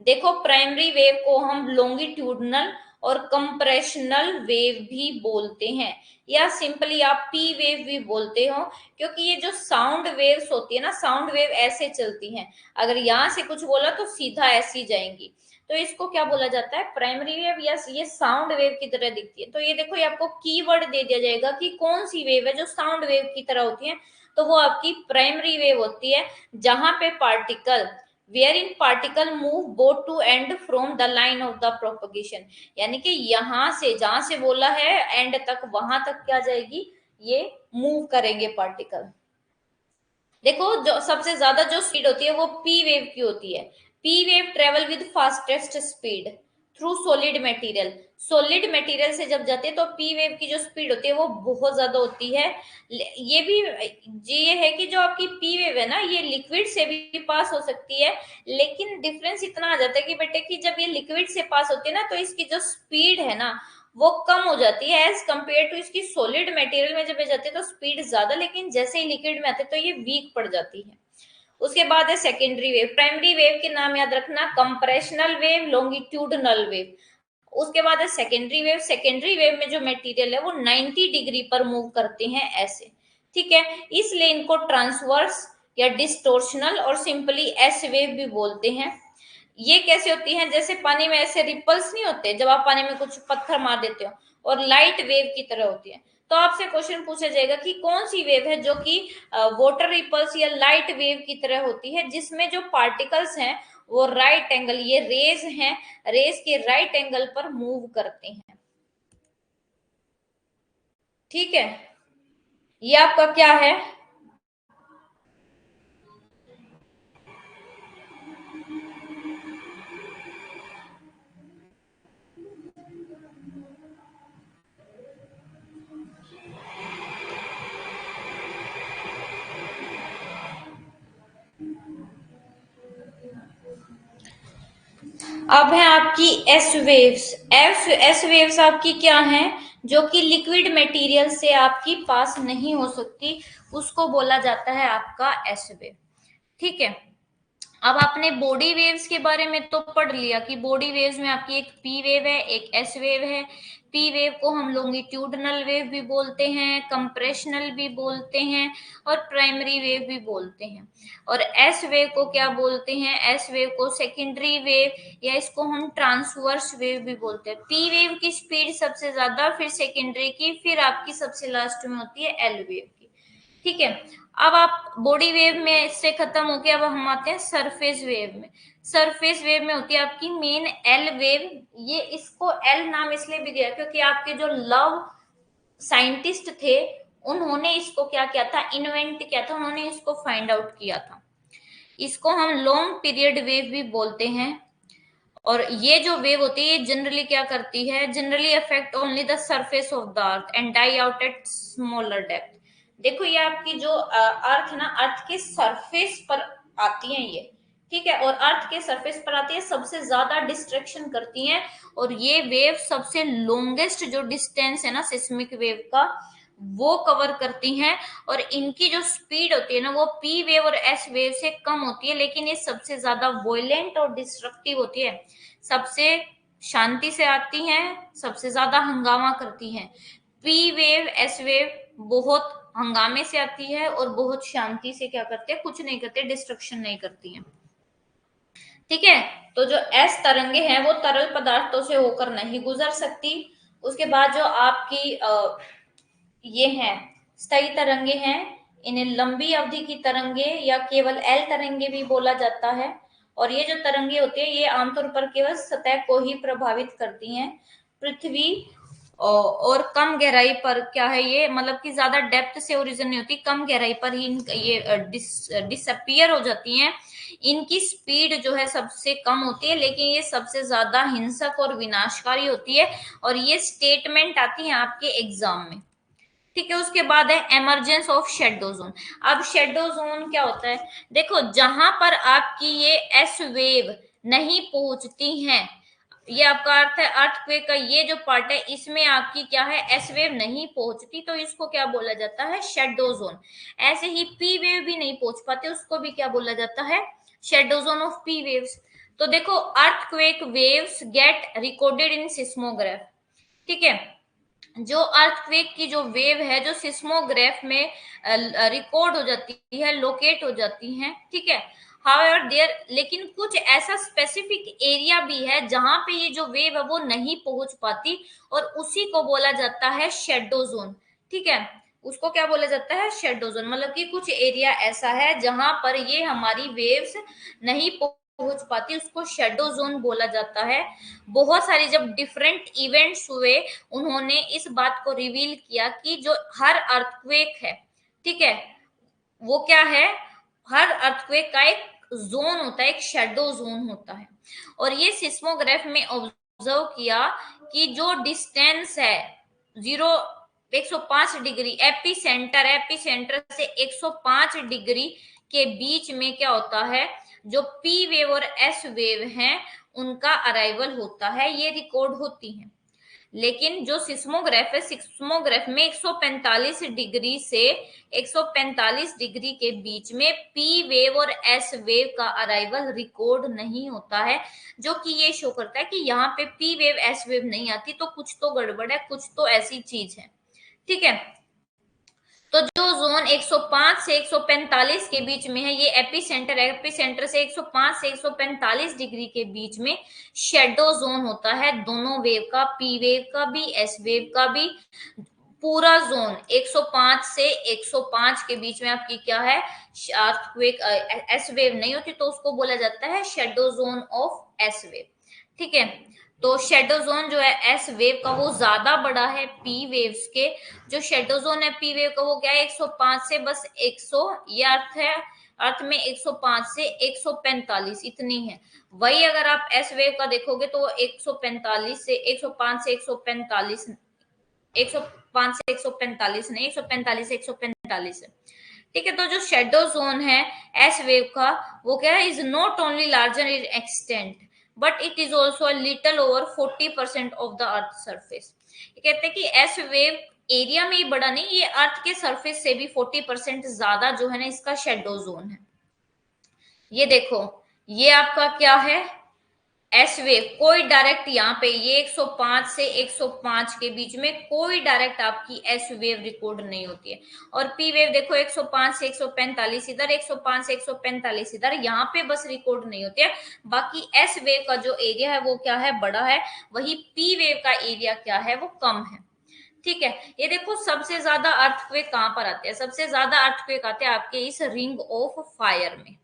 देखो प्राइमरी वेव को हम लॉन्गिट्यूडनल और कंप्रेशनल वेव भी बोलते हैं, या सिंपली आप पी वेव भी बोलते हो, क्योंकि ये जो साउंड वेव्स होती है ना, साउंड वेव ऐसे चलती हैं, अगर यहाँ से कुछ बोला तो सीधा ऐसी जाएंगी, तो इसको क्या बोला जाता है, प्राइमरी वेव, या ये साउंड वेव की तरह दिखती है। तो ये देखो, ये आपको कीवर्ड दे दिया जाएगा कि कौन सी वेव है जो साउंड वेव की तरह होती है, तो वो आपकी प्राइमरी वेव होती है, जहां पे particle, wherein particle move both to end from the line of the propagation, यानी कि यहां से, जहां से बोला है एंड तक, वहां तक क्या जाएगी, ये मूव करेंगे पार्टिकल। देखो जो सबसे ज्यादा जो स्पीड होती है वो पी वेव की होती है। P wave travel with fastest speed through solid material. Solid material से जब जाते हैं तो पी वेव की जो स्पीड होती है वो बहुत ज्यादा होती है। ये भी ये है कि जो आपकी पी वेव है ना, ये लिक्विड से भी पास हो सकती है, लेकिन डिफरेंस इतना आ जाता है कि बेटे कि जब ये लिक्विड से पास होती है ना, तो इसकी जो स्पीड है ना वो कम हो जाती है एज कंपेयर टू इसकी सॉलिड मटेरियल में जब ये जाती है तो स्पीड ज्यादा, लेकिन जैसे ही लिक्विड में आते हैं तो ये वीक पड़ जाती है। उसके बाद है सेकेंडरी वेव। प्राइमरी वेव के नाम याद रखना, कंप्रेशनल वेव, लॉन्गिट्यूडनल वेव। उसके बाद है सेकेंडरी वेव। सेकेंडरी वेव में जो मटेरियल है वो 90 डिग्री पर मूव करते हैं ऐसे, ठीक है, इसलिए इनको ट्रांसवर्स या डिस्टोर्शनल और सिंपली एस वेव भी बोलते हैं। ये कैसे होती हैं, जैसे पानी में ऐसे रिपल्स नहीं होते जब आप पानी में कुछ पत्थर मार देते हो, और लाइट वेव की तरह होती है। तो आपसे क्वेश्चन पूछा जाएगा कि कौन सी वेव है जो कि वाटर रिपल्स या लाइट वेव की तरह होती है, जिसमें जो पार्टिकल्स हैं वो राइट एंगल, ये रेज हैं, रेज के राइट एंगल पर मूव करते हैं, ठीक है। ये आपका क्या है, अब है आपकी एस वेव्स। एस वेव्स आपकी क्या है, जो कि लिक्विड मटेरियल से आपकी पास नहीं हो सकती, उसको बोला जाता है आपका एस वेव, ठीक है। अब आपने बॉडी वेव्स के बारे में तो पढ़ लिया कि बॉडी वेव्स में आपकी एक पी वेव है, एक एस वेव है। पी वेव को हम लॉन्गिट्यूडनल वेव भी बोलते हैं, कंप्रेशनल भी बोलते हैं, और प्राइमरी वेव भी बोलते हैं। और एस वेव को क्या बोलते हैं, एस वेव को सेकेंडरी वेव, या इसको हम ट्रांसवर्स वेव भी बोलते हैं। पी वेव की स्पीड सबसे ज्यादा, फिर सेकेंडरी की, फिर आपकी सबसे लास्ट में होती है एल वेव की, ठीक है। अब आप बॉडी वेव में इससे खत्म हो गया, अब हम आते हैं सरफेस वेव में। सरफेस वेव में होती है आपकी मेन एल वेव। ये इसको एल नाम इसलिए भी दिया क्योंकि आपके जो लव साइंटिस्ट थे, उन्होंने इसको क्या किया था, इन्वेंट किया था, उन्होंने इसको फाइंड आउट किया था। इसको हम लॉन्ग पीरियड वेव भी बोलते हैं। और ये जो वेव होती है, ये जनरली क्या करती है, generally affect only the surface of the earth and die out at smaller depth. देखो ये आपकी जो अर्थ ना, अर्थ के सरफेस पर आती है ये, ठीक है, और अर्थ के सरफेस पर आती है, सबसे ज्यादा डिस्ट्रक्शन करती हैं। और ये वेव सबसे लॉन्गेस्ट जो डिस्टेंस है ना सिस्मिक वेव का, वो कवर करती हैं। और इनकी जो स्पीड होती है ना, वो पी वेव और एस वेव से कम होती है, लेकिन ये सबसे ज्यादा वॉयलेंट और डिस्ट्रक्टिव होती है, सबसे शांति से आती हैं, सबसे ज्यादा हंगामा करती हैं। पी वेव एस वेव बहुत हंगामे से आती है और बहुत शांति से क्या करते हैं, कुछ नहीं करते, डिस्ट्रक्शन नहीं करती हैं, ठीक है। तो जो एस तरंगे हैं वो तरल पदार्थों से होकर नहीं गुजर सकती। उसके बाद जो आपकी ये हैं स्थायी तरंगे हैं, इन्हें लंबी अवधि की तरंगे या केवल एल तरंगे भी बोला जाता है। और ये जो तरंगे होती है ये आमतौर पर केवल सतह को ही प्रभावित करती हैं। पृथ्वी और कम गहराई पर क्या है, ये मतलब कि ज्यादा डेप्थ से ओरिजिन नहीं होती, कम गहराई पर ही ये डिसअपियर हो जाती हैं। इनकी स्पीड जो है सबसे कम होती है, लेकिन ये सबसे ज्यादा हिंसक और विनाशकारी होती है, और ये स्टेटमेंट आती है आपके एग्जाम में। ठीक है, उसके बाद है एमरजेंस ऑफ शेडो जोन। अब शेडो जोन क्या होता है, देखो जहां पर आपकी ये एस वेव नहीं पहुंचती हैं, ये आपका अर्थ है अर्थक्वेक का ये जो पार्ट है, इसमें आपकी क्या है, एस वेव नहीं पहुंचती, तो इसको क्या बोला जाता है, शेडो जोन। ऐसे ही पी वेव भी नहीं पहुंच पाते, उसको भी क्या बोला जाता है, shadow zone of P waves. तो देखो earthquake waves get recorded in seismograph. ठीक है, जो अर्थक्वेक की जो वेव है, जो सिस्मोग्राफ में रिकॉर्ड हो जाती है, लोकेट हो जाती हैं, ठीक है। हाउएवर देयर, लेकिन कुछ ऐसा स्पेसिफिक एरिया भी है जहां पे ये जो वेव है वो नहीं पहुंच पाती, और उसी को बोला जाता है शेडो जोन। ठीक है, उसको क्या बोला जाता है, शेडो जोन। मतलब कि कुछ एरिया ऐसा है जहां पर ये हमारी वेव्स नहीं पहुंच पाती, उसको शेडो जोन बोला जाता है। बहुत सारी जब डिफरेंट इवेंट्स हुए, उन्होंने इस बात को रिवील किया कि जो हर अर्थक्वेक है, ठीक है, वो क्या है, हर अर्थक्वेक का एक जोन होता है, एक शेडो जोन होता है। और ये सिस्मोग्राफ में ऑब्जर्व किया कि जो डिस्टेंस है 105 डिग्री, एपी सेंटर से 105 डिग्री के बीच में क्या होता है, जो पी वेव और एस वेव हैं उनका अराइवल होता है, ये रिकॉर्ड होती है। लेकिन जो सिस्मोग्राफ है, सिस्मोग्राफ में 145 डिग्री से 145 डिग्री के बीच में पी वेव और एस वेव का अराइवल रिकॉर्ड नहीं होता है, जो कि ये शो करता है कि यहाँ पे पी वेव एस वेव नहीं आती, तो कुछ तो गड़बड़ है, कुछ तो ऐसी चीज है। ठीक है, तो जो जोन 105 से 145 के बीच में है, ये एपी सेंटर से 105 से 145 डिग्री के बीच में शेडो जोन होता है, दोनों वेव का, पी वेव का भी, एस वेव का भी। पूरा जोन 105 से 105 के बीच में आपकी क्या है, अर्थक्वेक, एस वेव नहीं होती, तो उसको बोला जाता है shadow zone of S wave. ठीक है, तो शेडो जोन जो है एस वेव का वो ज्यादा बड़ा है पी वेव्स के। जो शेडो जोन है पी वेव का वो क्या है, 105 से बस 100, ये अर्थ है, अर्थ में 105 से 145 इतनी है। वही अगर आप एस वेव का देखोगे तो वो 145 से 105 से 145, 105 से 145 नहीं, 145 से 145 है। ठीक है, तो जो शेडो जोन है एस वेव का, वो क्या है, is not only larger in extent but it is also little over 40% of the earth surface. कहते हैं कि एस वेव एरिया में ही बड़ा नहीं, ये अर्थ के सरफेस से भी 40% ज्यादा जो है ना, इसका शेडो जोन है। ये देखो, ये आपका क्या है, एस वेव, कोई डायरेक्ट यहाँ पे ये 105 से 105 के बीच में कोई डायरेक्ट आपकी एस वेव रिकॉर्ड नहीं होती है। और पी वेव देखो 105 से 145 इधर, 105 से 145 इधर, यहाँ पे बस रिकॉर्ड नहीं होती है। बाकी एस वेव का जो एरिया है वो क्या है, बड़ा है, वही पी वेव का एरिया क्या है, वो कम है। ठीक है, ये देखो सबसे ज्यादा अर्थक्वेक कहाँ पर आते हैं, सबसे ज्यादा अर्थक्वेक आते हैं आपके इस रिंग ऑफ फायर में।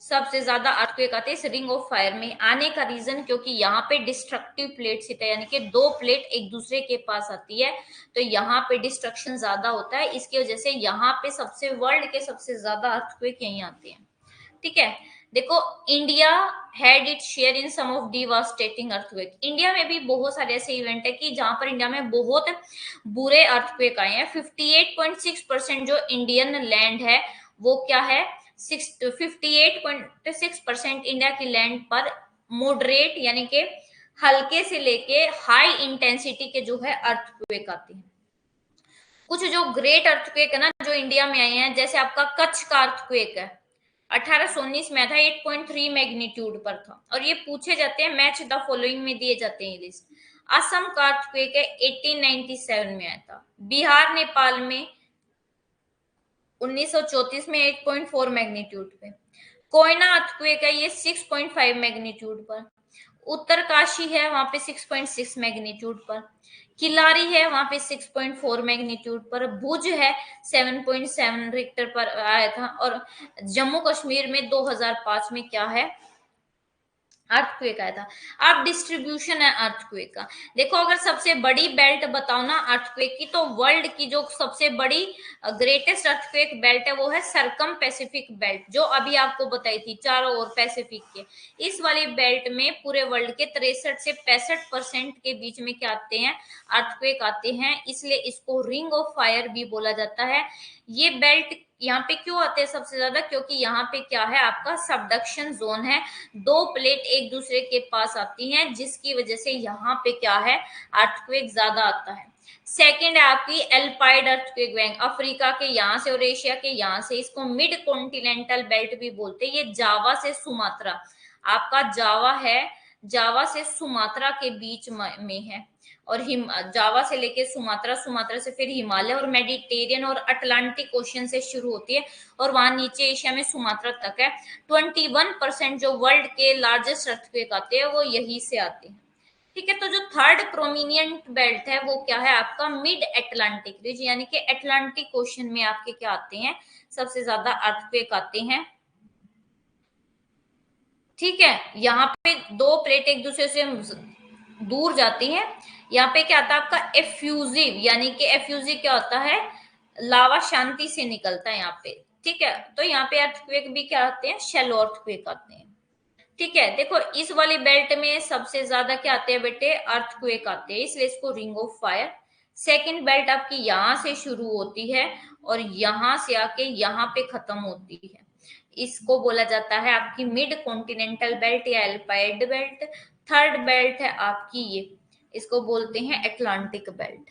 सबसे ज्यादा अर्थक्वेक आते हैं इस रिंग ऑफ फायर में। आने का रीजन, क्योंकि यहाँ पे डिस्ट्रक्टिव प्लेट्स होता है, यानी कि दो प्लेट एक दूसरे के पास आती है, तो यहाँ पे डिस्ट्रक्शन ज्यादा होता है, इसकी वजह से यहाँ पे सबसे, वर्ल्ड के सबसे ज्यादा अर्थक्वेक यहीं आते हैं। ठीक है, देखो India had it share in some of devastating earthquake. India में भी बहुत सारे ऐसे इवेंट है कि जहां पर इंडिया में बहुत बुरे अर्थक्वेक आए हैं। 58.6% जो इंडियन लैंड है वो क्या है, 58.6% इंडिया की लैंड पर मॉडरेट यानी कि हल्के से लेके हाई इंटेंसिटी के जो है अर्थक्वेक आते हैं। कुछ जो ग्रेट अर्थक्वेक है ना जो इंडिया में आए हैं, जैसे आपका कच्छ का अर्थक्वेक है, 1819 में था, 8.3 मैग्नीट्यूड पर था। और ये पूछे जाते हैं, मैच द फॉलोइंग में दिए जाते हैं लिस्ट। असम का अर्थक्वेक है, 1897 में आया था। बिहार नेपाल में 1934 में 8.4 मैग्नीट्यूड पे। कोयना अर्थक्वेक है, ये 6.5 मैग्नीट्यूड पर। उत्तरकाशी है वहां पे 6.6 मैग्नीट्यूड पर। किलारी है वहां पे 6.4 मैग्नीट्यूड पर। भुज है 7.7 रिक्टर पर आया था। और जम्मू कश्मीर में 2005 में क्या है, अर्थक्वेक आया था। अब डिस्ट्रीब्यूशन है अर्थक्वेक का। देखो अगर सबसे बड़ी बेल्ट बताओ ना अर्थक्वेक की, तो वर्ल्ड की जो सबसे बड़ी ग्रेटेस्ट अर्थक्वेक बेल्ट है वो है सरकम पैसिफिक बेल्ट, जो अभी आपको बताई थी, चारों ओर पैसिफिक के। इस वाली बेल्ट में पूरे वर्ल्ड के 63 से 65% के बीच में क्या आते हैं, अर्थक्वेक आते हैं, इसलिए इसको रिंग ऑफ फायर भी बोला जाता है। ये बेल्ट यहाँ पे क्यों आते हैं सबसे ज्यादा, क्योंकि यहाँ पे क्या है, आपका सबडक्शन जोन है, दो प्लेट एक दूसरे के पास आती हैं, जिसकी वजह से यहाँ पे क्या है, अर्थक्वेक ज्यादा आता है। सेकेंड है आपकी एल्पाइड अर्थक्वेक बैंक, अफ्रीका के यहाँ से और एशिया के यहाँ से, इसको मिड कॉन्टिनेंटल बेल्ट भी बोलते हैं। ये जावा से सुमात्रा, आपका जावा है, जावा से सुमात्रा के बीच में है, और जावा से लेके सुमात्रा, सुमात्रा से फिर हिमालय और मेडिटेरियन और अटलांटिक ओशियन से शुरू होती है, और वहां नीचे एशिया में सुमात्रा तक है। 21% जो वर्ल्ड के लार्जेस्ट अर्थक्वेक आते हैं वो यही से आते हैं। ठीक है, तो जो थर्ड प्रोमिनियंट बेल्ट है वो क्या है आपका, मिड एटलांटिक रीजन, यानी कि अटलांटिक ओशन में आपके क्या आते हैं, सबसे ज्यादा अर्थक्वेक आते हैं। ठीक है, यहाँ पे दो प्लेट एक दूसरे से दूर जाती है। यहाँ पे क्या आता है आपका एफ्यूजिव, यानी कि एफ्यूजिव क्या होता है, लावा शांति से निकलता है यहाँ पे। ठीक है, तो यहाँ पे अर्थक्वेक भी क्या आते हैं, शैलो अर्थक्वेक आते हैं। ठीक है, देखो इस वाली बेल्ट में सबसे ज्यादा क्या आते हैं बेटे, अर्थक्वेक आते हैं, इसलिए इसको ring of fire. Second belt आपकी यहां से शुरू होती है और यहां से आके यहाँ पे खत्म होती है, इसको बोला जाता है आपकी मिड कॉन्टिनेंटल बेल्ट या एल्पाइड बेल्ट। थर्ड बेल्ट है आपकी ये, इसको बोलते हैं एटलांटिक बेल्ट।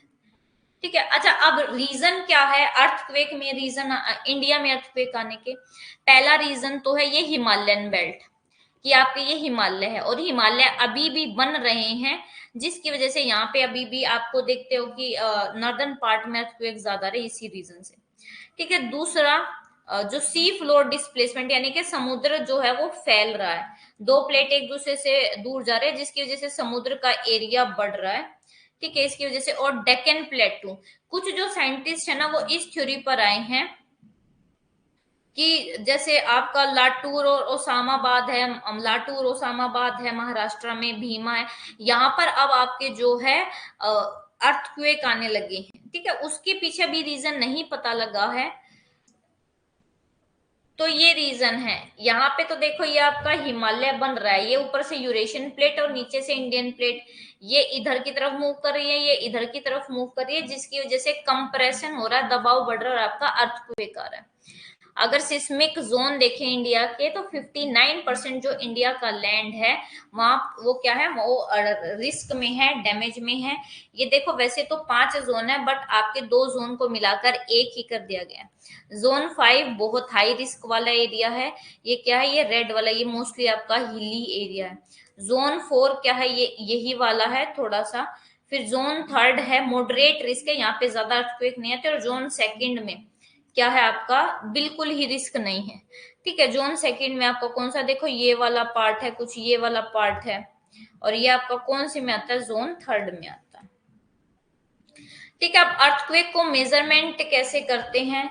ठीक है, अच्छा अब रीजन क्या है अर्थक्वेक में, रीजन इंडिया में अर्थक्वेक आने के, पहला रीजन तो है ये हिमालयन बेल्ट, कि आपके ये हिमालय है और हिमालय अभी भी बन रहे हैं, जिसकी वजह से यहाँ पे अभी भी आपको देखते हो कि नॉर्दर्न पार्ट में अर्थक्वेक ज्यादा रहे, इसी रीजन से। ठीक है, दूसरा जो सी फ्लोर डिस्प्लेसमेंट, यानी कि समुद्र जो है वो फैल रहा है, दो प्लेट एक दूसरे से दूर जा रहे हैं, जिसकी वजह से समुद्र का एरिया बढ़ रहा है। ठीक है, इसकी वजह से, और डेक्कन प्लेटू, कुछ जो साइंटिस्ट है ना वो इस थ्योरी पर आए हैं कि जैसे आपका लाटूर और ओसामाबाद है, लाटूर ओसामाबाद है महाराष्ट्र में, भीमा है, यहाँ पर अब आपके जो है अर्थक्वेक आने लगे हैं। ठीक है, उसके पीछे भी रीजन नहीं पता लगा है, तो ये रीजन है। यहाँ पे तो देखो ये आपका हिमालय बन रहा है, ये ऊपर से यूरेशियन प्लेट और नीचे से इंडियन प्लेट, ये इधर की तरफ मूव कर रही है, ये इधर की तरफ मूव कर रही है, जिसकी वजह से कंप्रेशन हो रहा है, दबाव बढ़ रहा है और आपका अर्थक्वेक आ रहा है। अगर सिस्मिक जोन देखें इंडिया के, तो 59% जो इंडिया का लैंड है वहां वो क्या है, वो रिस्क में है, डैमेज में है। ये देखो वैसे तो 5 जोन है, बट आपके 2 जोन को मिलाकर एक ही कर दिया गया। जोन 5 बहुत हाई रिस्क वाला एरिया है, ये क्या है, ये रेड वाला, ये मोस्टली आपका हिली एरिया है। जोन 4 क्या है, ये यही वाला है थोड़ा सा। फिर जोन 3 है मॉडरेट रिस्क है, यहाँ पे ज्यादा अर्थक्वेक नहीं आते, और जोन 2 में क्या है आपका, बिल्कुल ही रिस्क नहीं है। ठीक है, जोन 2 में आपका कौन सा, देखो ये वाला पार्ट है, कुछ ये वाला पार्ट है, और ये आपका कौन से में आता है, जोन 3 में आता है। ठीक है, अब अर्थक्वेक को मेजरमेंट कैसे करते हैं,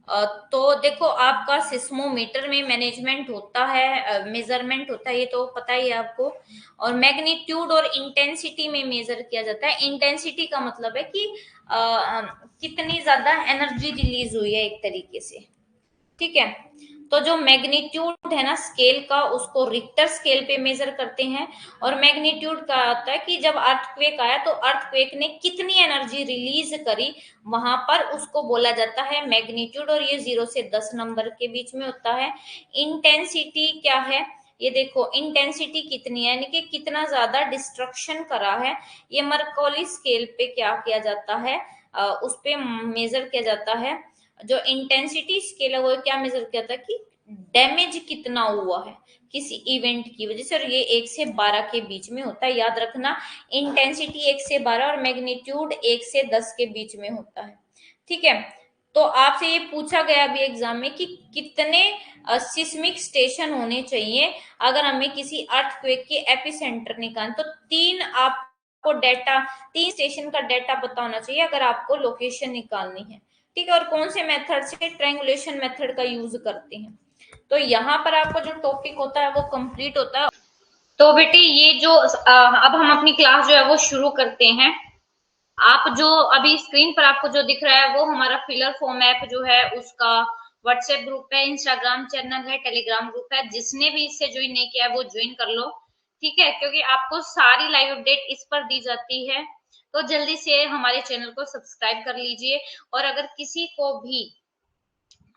तो देखो आपका सिस्मोमीटर में मैनेजमेंट होता है, मेजरमेंट होता है, ये तो पता ही है आपको, और मैग्नीट्यूड और इंटेंसिटी में मेजर किया जाता है। इंटेंसिटी का मतलब है कि कितनी ज्यादा एनर्जी रिलीज हुई है एक तरीके से। ठीक है, तो जो मैग्नीट्यूड है ना स्केल का, उसको रिक्टर स्केल पे मेजर करते हैं, और मैग्नीट्यूड का आता है कि जब अर्थक्वेक आया तो अर्थक्वेक ने कितनी एनर्जी रिलीज करी, वहां पर उसको बोला जाता है मैग्नीट्यूड, और ये 0 से 10 नंबर के बीच में होता है। इंटेंसिटी क्या है, ये देखो इंटेंसिटी कितनी है, यानी कि कितना ज्यादा डिस्ट्रक्शन करा है, ये मर्कौली स्केल पे क्या किया जाता है, उस पे मेजर किया जाता है। जो इंटेंसिटी स्केल है वो क्या मेजर किया था कि डैमेज कितना हुआ है किसी इवेंट की वजह से, और ये 1 से 12 के बीच में होता है, याद रखना। इंटेंसिटी 1 से 12 और मैग्नीट्यूड 1 से 10 के बीच में होता है। ठीक है, तो आपसे ये पूछा गया अभी एग्जाम में कि कितने सिस्मिक स्टेशन होने चाहिए अगर हमें किसी अर्थक्वेक के एपिसेंटर निकालना, तो 3 आपको डेटा, 3 स्टेशन का डेटा पता होना चाहिए अगर आपको लोकेशन निकालनी है। ठीक है, और कौन से मेथड से, ट्रायंगुलेशन मेथड का यूज करते हैं। तो यहाँ पर आपका जो टॉपिक होता है वो कंप्लीट होता है। तो बेटे ये जो अब हम अपनी क्लास जो है वो शुरू करते हैं। आप जो अभी स्क्रीन पर आपको जो दिख रहा है वो हमारा फिलर फॉर्म ऐप जो है उसका व्हाट्सएप ग्रुप है, इंस्टाग्राम चैनल है, टेलीग्राम ग्रुप है। जिसने भी इससे ज्वाइन नहीं किया है वो ज्वाइन कर लो, ठीक है, क्योंकि आपको सारी लाइव अपडेट इस पर दी जाती है। तो जल्दी से हमारे चैनल को सब्सक्राइब कर लीजिए। और अगर किसी को भी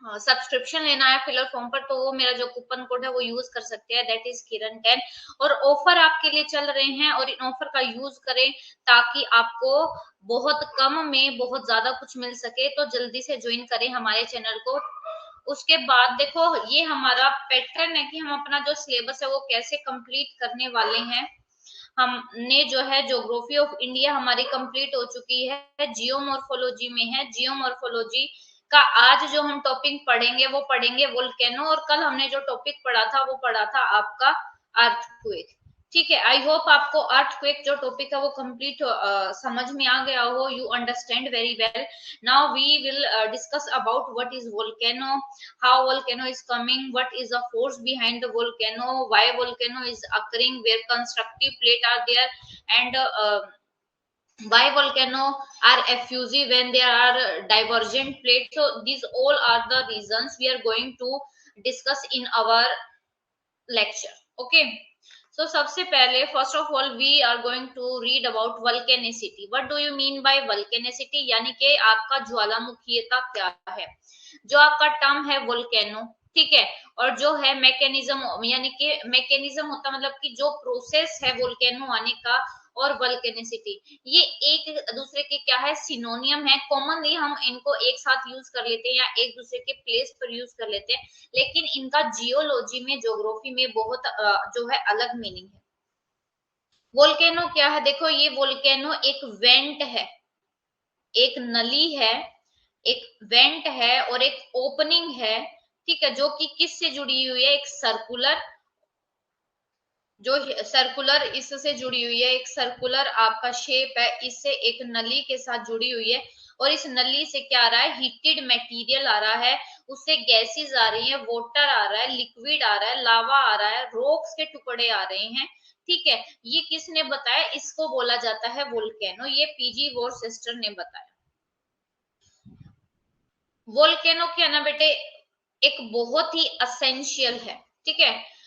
सब्सक्रिप्शन लेना है फिलर फॉर्म पर, तो वो मेरा जो कूपन कोड है वो यूज कर सकते हैं, दैट इज किरण 10। और ऑफर आपके लिए चल रहे हैं और इन ऑफर का यूज करें ताकि आपको बहुत कम में बहुत ज्यादा कुछ मिल सके। तो जल्दी से ज्वाइन करें हमारे चैनल को। उसके बाद देखो ये हमारा पैटर्न है कि हम अपना जो सिलेबस है वो कैसे कंप्लीट करने वाले हैं। हमने जो है ज्योग्राफी ऑफ इंडिया हमारी कंप्लीट हो चुकी है, जियोमॉर्फोलॉजी में है। जियोमॉर्फोलॉजी का आज जो हम टॉपिक पढ़ेंगे वो पढ़ेंगे वोल्केनो। और कल हमने जो टॉपिक पढ़ा था वो पढ़ा था आपका अर्थक्वेक। ठीक है, आई होप आपको अर्थक्वेक जो टॉपिक है वो कंप्लीट समझ में आ गया हो, you understand very well. Now we will discuss about what is volcano, how volcano is coming, what is the force behind the volcano, why volcano is occurring, where constructive plate are there, and why volcano are effusive when there are divergent plates. So these all are the reasons we are going to discuss in our lecture. Okay, so सबसे पहले first of all we are going to read about volcanicity. What do you mean by volcanicity? यानी कि आपका ज्वालामुखीयता क्या है। जो आपका term है वोल्केनो, ठीक है, और जो है मैकेनिज्म, यानी कि मैकेनिज्म होता मतलब कि जो प्रोसेस है वोल्केनो आने का, और वल्केनिसिटी, ये एक दूसरे के क्या है, सिनोनियम है। कॉमनली हम इनको एक साथ यूज कर लेते हैं या एक दूसरे के प्लेस पर यूज कर लेते हैं, लेकिन इनका जियोलॉजी में, ज्योग्राफी में बहुत जो है अलग मीनिंग है। वोल्केनो क्या है, देखो ये वोल्केनो एक वेंट है, एक नली है, एक वेंट है और एक ओपनिंग है, ठीक है, जो कि किससे जुड़ी हुई है, एक सर्कुलर, जो सर्कुलर इससे जुड़ी हुई है, एक सर्कुलर आपका शेप है, इससे एक नली के साथ जुड़ी हुई है। और इस नली से क्या आ रहा है, हीटेड मटेरियल आ रहा है, उससे गैसेस आ रही है, वाटर आ रहा है, लिक्विड आ रहा है, लावा आ रहा है, रॉक्स के टुकड़े आ रहे हैं, ठीक है। ये किसने बताया, इसको बोला जाता है वोल्केनो, ये पीजी वॉरचेस्टर ने बताया। वोल्केनो क्या ना बेटे, एक बहुत ही असेंशियल है, ठीक है।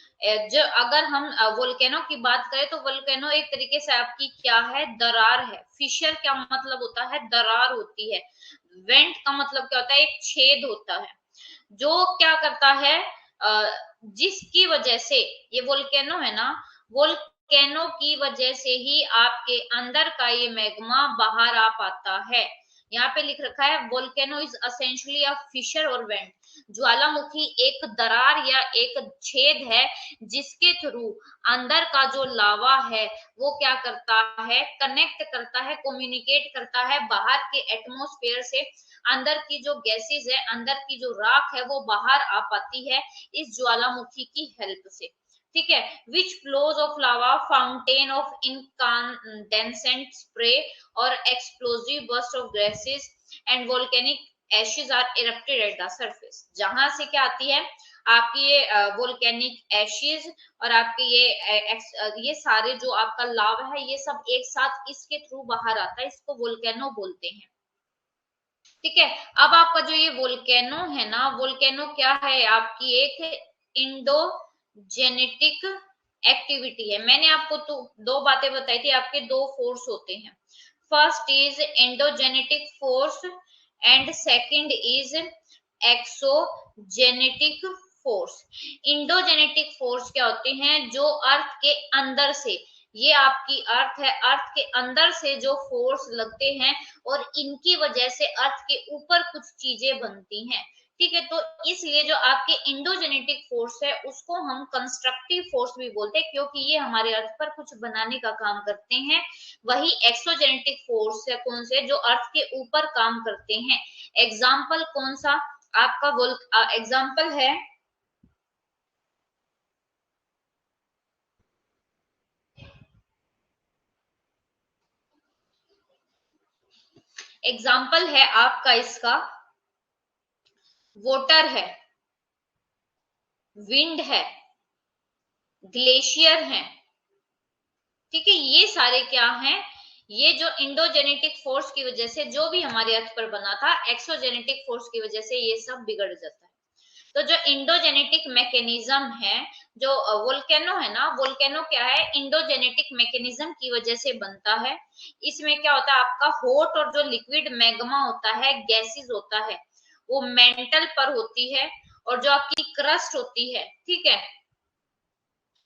जो अगर हम वोल्केनो की बात करें तो वोल्केनो एक तरीके से आपकी क्या है, दरार है। फिशर क्या मतलब होता है, दरार होती है। वेंट का मतलब क्या होता है, एक छेद होता है, जो क्या करता है, जिसकी वजह से ये वोल्केनो है ना, वोल्केनो की वजह से ही आपके अंदर का ये मैग्मा बाहर आ पाता है। यहाँ पे लिख रखा है volcano is essentially a fissure और वेंट। ज्वालामुखी एक दरार या एक छेद है जिसके थ्रू अंदर का जो लावा है वो क्या करता है, कनेक्ट करता है, कम्युनिकेट करता है बाहर के एटमॉस्फेयर से। अंदर की जो गैसेस है, अंदर की जो राख है वो बाहर आ पाती है इस ज्वालामुखी की हेल्प से, ठीक है। Which flows of lava, fountain of incandescent spray और explosive burst of gases and volcanic ashes are erupted at the surface. जहां से क्या आती है आपकी ये वोल्केनिक एशेज और आपके ये सारे जो आपका लावा है ये सब एक साथ इसके थ्रू बाहर आता है, इसको वोल्केनो बोलते हैं, ठीक है। अब आपका जो ये वोल्केनो है ना, वोल्केनो क्या है, आपकी एक इंडोजेनेटिक एक्टिविटी है। मैंने आपको तो दो बातें बताई थी, आपके दो फोर्स होते हैं, first is endogenetic force and second is exogenetic force. Endogenetic force क्या होते हैं, जो अर्थ के अंदर से, ये आपकी अर्थ है, अर्थ के अंदर से जो फोर्स लगते हैं और इनकी वजह से अर्थ के ऊपर कुछ चीजें बनती हैं, ठीक है। तो इसलिए जो आपके इंडोजेनेटिक फोर्स है उसको हम कंस्ट्रक्टिव फोर्स भी बोलते हैं, क्योंकि ये हमारे अर्थ पर कुछ बनाने का काम करते हैं। वही एक्सोजेनेटिक फोर्स है कौन से, जो अर्थ के ऊपर काम करते हैं। एग्जाम्पल कौन सा आपका एग्जाम्पल है, एग्जाम्पल है आपका इसका वोटर है, विंड है, ग्लेशियर है, ठीक है, ये सारे क्या हैं, ये जो इंडोजेनेटिक फोर्स की वजह से जो भी हमारे अर्थ पर बना था, एक्सोजेनेटिक फोर्स की वजह से ये सब बिगड़ जाता है। तो जो इंडोजेनेटिक मैकेनिज्म है, जो वोल्केनो है ना, वोल्केनो क्या है, इंडोजेनेटिक मैकेनिज्म की वजह से बनता है। इसमें क्या होता है, आपका हॉट और जो लिक्विड मैग्मा होता है, गैसेस होता है, वो मेंटल पर होती है, और जो आपकी क्रस्ट होती है, ठीक है,